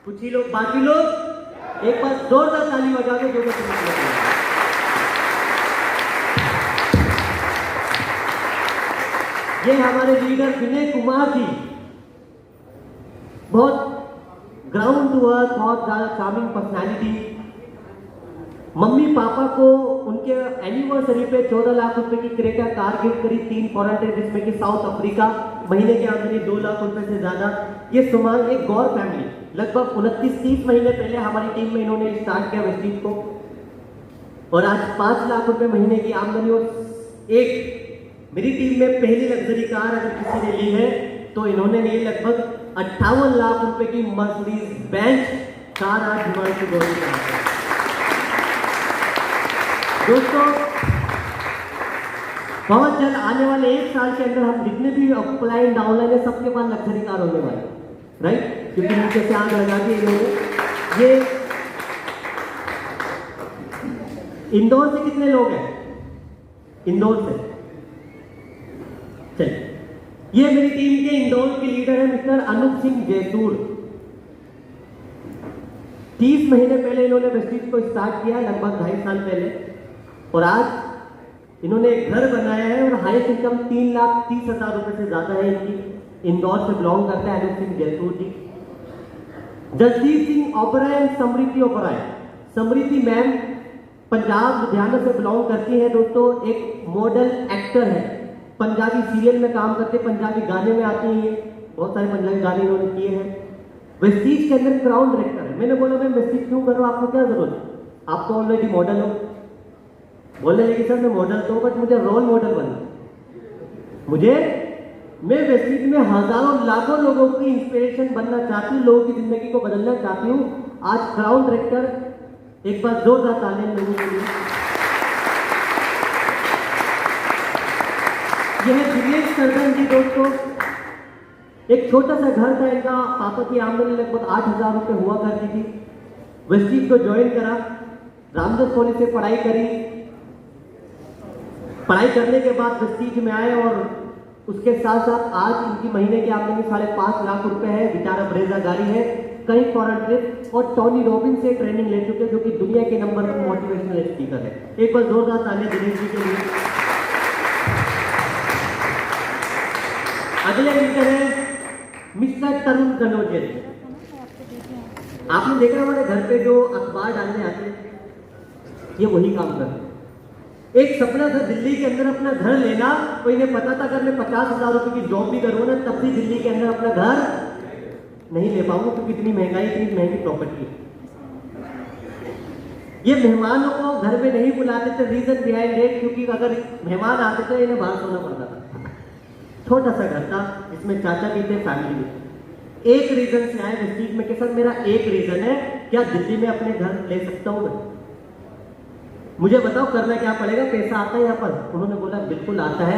कुछ ही लोग, बाकी लोग एक बार जोरदार ताली बजा के जो सुनने के लिए। ये हमारे लीडर विनय कुमार जी, बहुत ग्राउंड टू अर्थ, बहुत ज्यादा चार्मिंग पर्सनैलिटी। मम्मी पापा को उनके एनिवर्सरी पे 14 लाख रुपए की क्रेटा कार गिफ्ट करी, 3 फॉरेन ट्रिप जिसमें कि साउथ अफ्रीका, महीने की आमदनी 2 लाख रुपए से ज्यादा। ये सुमान एक गौर फैमिली लगभग 29-30 महीने पहले हमारी टीम में इन्होंने स्टार्ट किया वेस्टिज को, और आज 5 लाख रुपए महीने की आमदनी। और एक मेरी टीम में पहली लग्जरी कार अगर किसी ने ली है तो इन्होंने ली लगभग 58 लाख रुपए की मर्सिडीज बेंच कार आज हिमांशु गौरी का है। दोस्तों बहुत जल्द आने वाले 1 साल के अंदर हम जितने भी ऑफलाइन डाउनलाइन है सबके पास लग्जरी कार होने वाले, राइट, क्योंकि नीचे से आग लगा दी इन्होंने। ये इंदौर से कितने लोग हैं? इंदौर से चलिए, ये मेरी टीम के इंदौर के लीडर है मिस्टर अनूप सिंह जैसूर। 30 महीने पहले इन्होंने वेस्टिज को स्टार्ट किया, लगभग 2.5 साल पहले, और आज इन्होंने एक घर बनाया है और हाईएस्ट इनकम 3,30,000 रुपए से ज्यादा है इनकी। इंदौर से बिलोंग करता है अनूप सिंह जैसूर जी। जसदीप सिंह ओबराय एंड समृति ओबराय, समृति मैम पंजाब लुधियाना से बिलोंग करती है। दोस्तों एक मॉडल एक्टर है, पंजाबी सीरियल में काम करते, पंजाबी गाने में आती हैं, बहुत सारे पंजाबी गाने इन्होंने किए हैं। वेस्टिज के अंदर क्राउन डायरेक्टर है। मैंने बोला मैं वेस्टिज क्यों करूँ, आपको क्या जरूरत है, आप तो ऑलरेडी मॉडल हो। बोलने लगे सर मैं मॉडल तो, बट मुझे रोल मॉडल बनना, मैं वेस्टिज में हजारों लाखों लोगों की इंस्पिरेशन बनना चाहती हूँ, लोगों की जिंदगी को बदलना चाहती हूँ। आज क्राउन डायरेक्टर, एक बार जोरदार तालियां लोगों के लिए। यह दिनेश कर्तन जी। दोस्तों एक छोटा सा घर था इनका, पापा की आमदनी लगभग 8,000 रुपए हुआ करती थी। वेस्टिज को ज्वाइन करा, रामदास कॉलेज से पढ़ाई करी, पढ़ाई करने के बाद वेस्टिज में आए और उसके साथ साथ आज इनकी महीने की आमदनी 5.5 लाख रुपए है। विटारा ब्रेजा गाड़ी है, कई फॉरेन ट्रिप, और टोनी रॉबिन से ट्रेनिंग ले चुके जो कि दुनिया के नंबर 1 मोटिवेशनल स्पीकर है। एक बार जोरदार तालियां दिनेश जी के लिए। अगले लीडर है मिस्टर तरुण कनौजिया। आपने देखा हमारे घर पे जो अखबार डालने आते हैं, ये वही काम करते हैं। एक सपना था दिल्ली के अंदर अपना घर लेना, तो इन्हें पता था अगर मैं 50,000 रुपए की जॉब भी करूँ ना, तब भी दिल्ली के अंदर अपना घर नहीं ले पाऊंगा, क्योंकि इतनी महंगाई, इतनी महंगी प्रॉपर्टी है। ये मेहमानों को घर में नहीं बुलाते थे, रीजन बिहाइंड इट, क्योंकि अगर मेहमान आते थे इन्हें बाहर सोना पड़ता था। छोटा सा घर था, इसमें चाचा भी थे, फैमिली भी थी। एक रीजन से आए डिस्ट्रिक्ट में कि सर मेरा एक रीजन है, क्या दिल्ली में अपने घर ले सकता हूं मैं? मुझे बताओ करना क्या पड़ेगा, पैसा आता है यहाँ पर? उन्होंने बोला बिल्कुल आता है।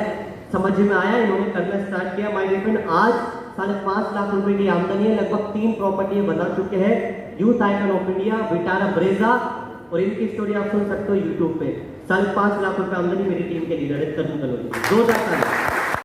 समझ में आया, इन्होंने करना स्टार्ट किया। माय डियर फ्रेंड, आज 5.5 लाख रुपए की आमदनी है, लगभग 3 प्रॉपर्टी बना चुके हैं। Youth icon of India, Vitara Brezza, और इनकी स्टोरी आप सुन सकते हो यूट्यूब पे। 5.5 लाख रुपए आमदनी, मेरी टीम के लीडर है तरुण कनौजिया। 2000 साल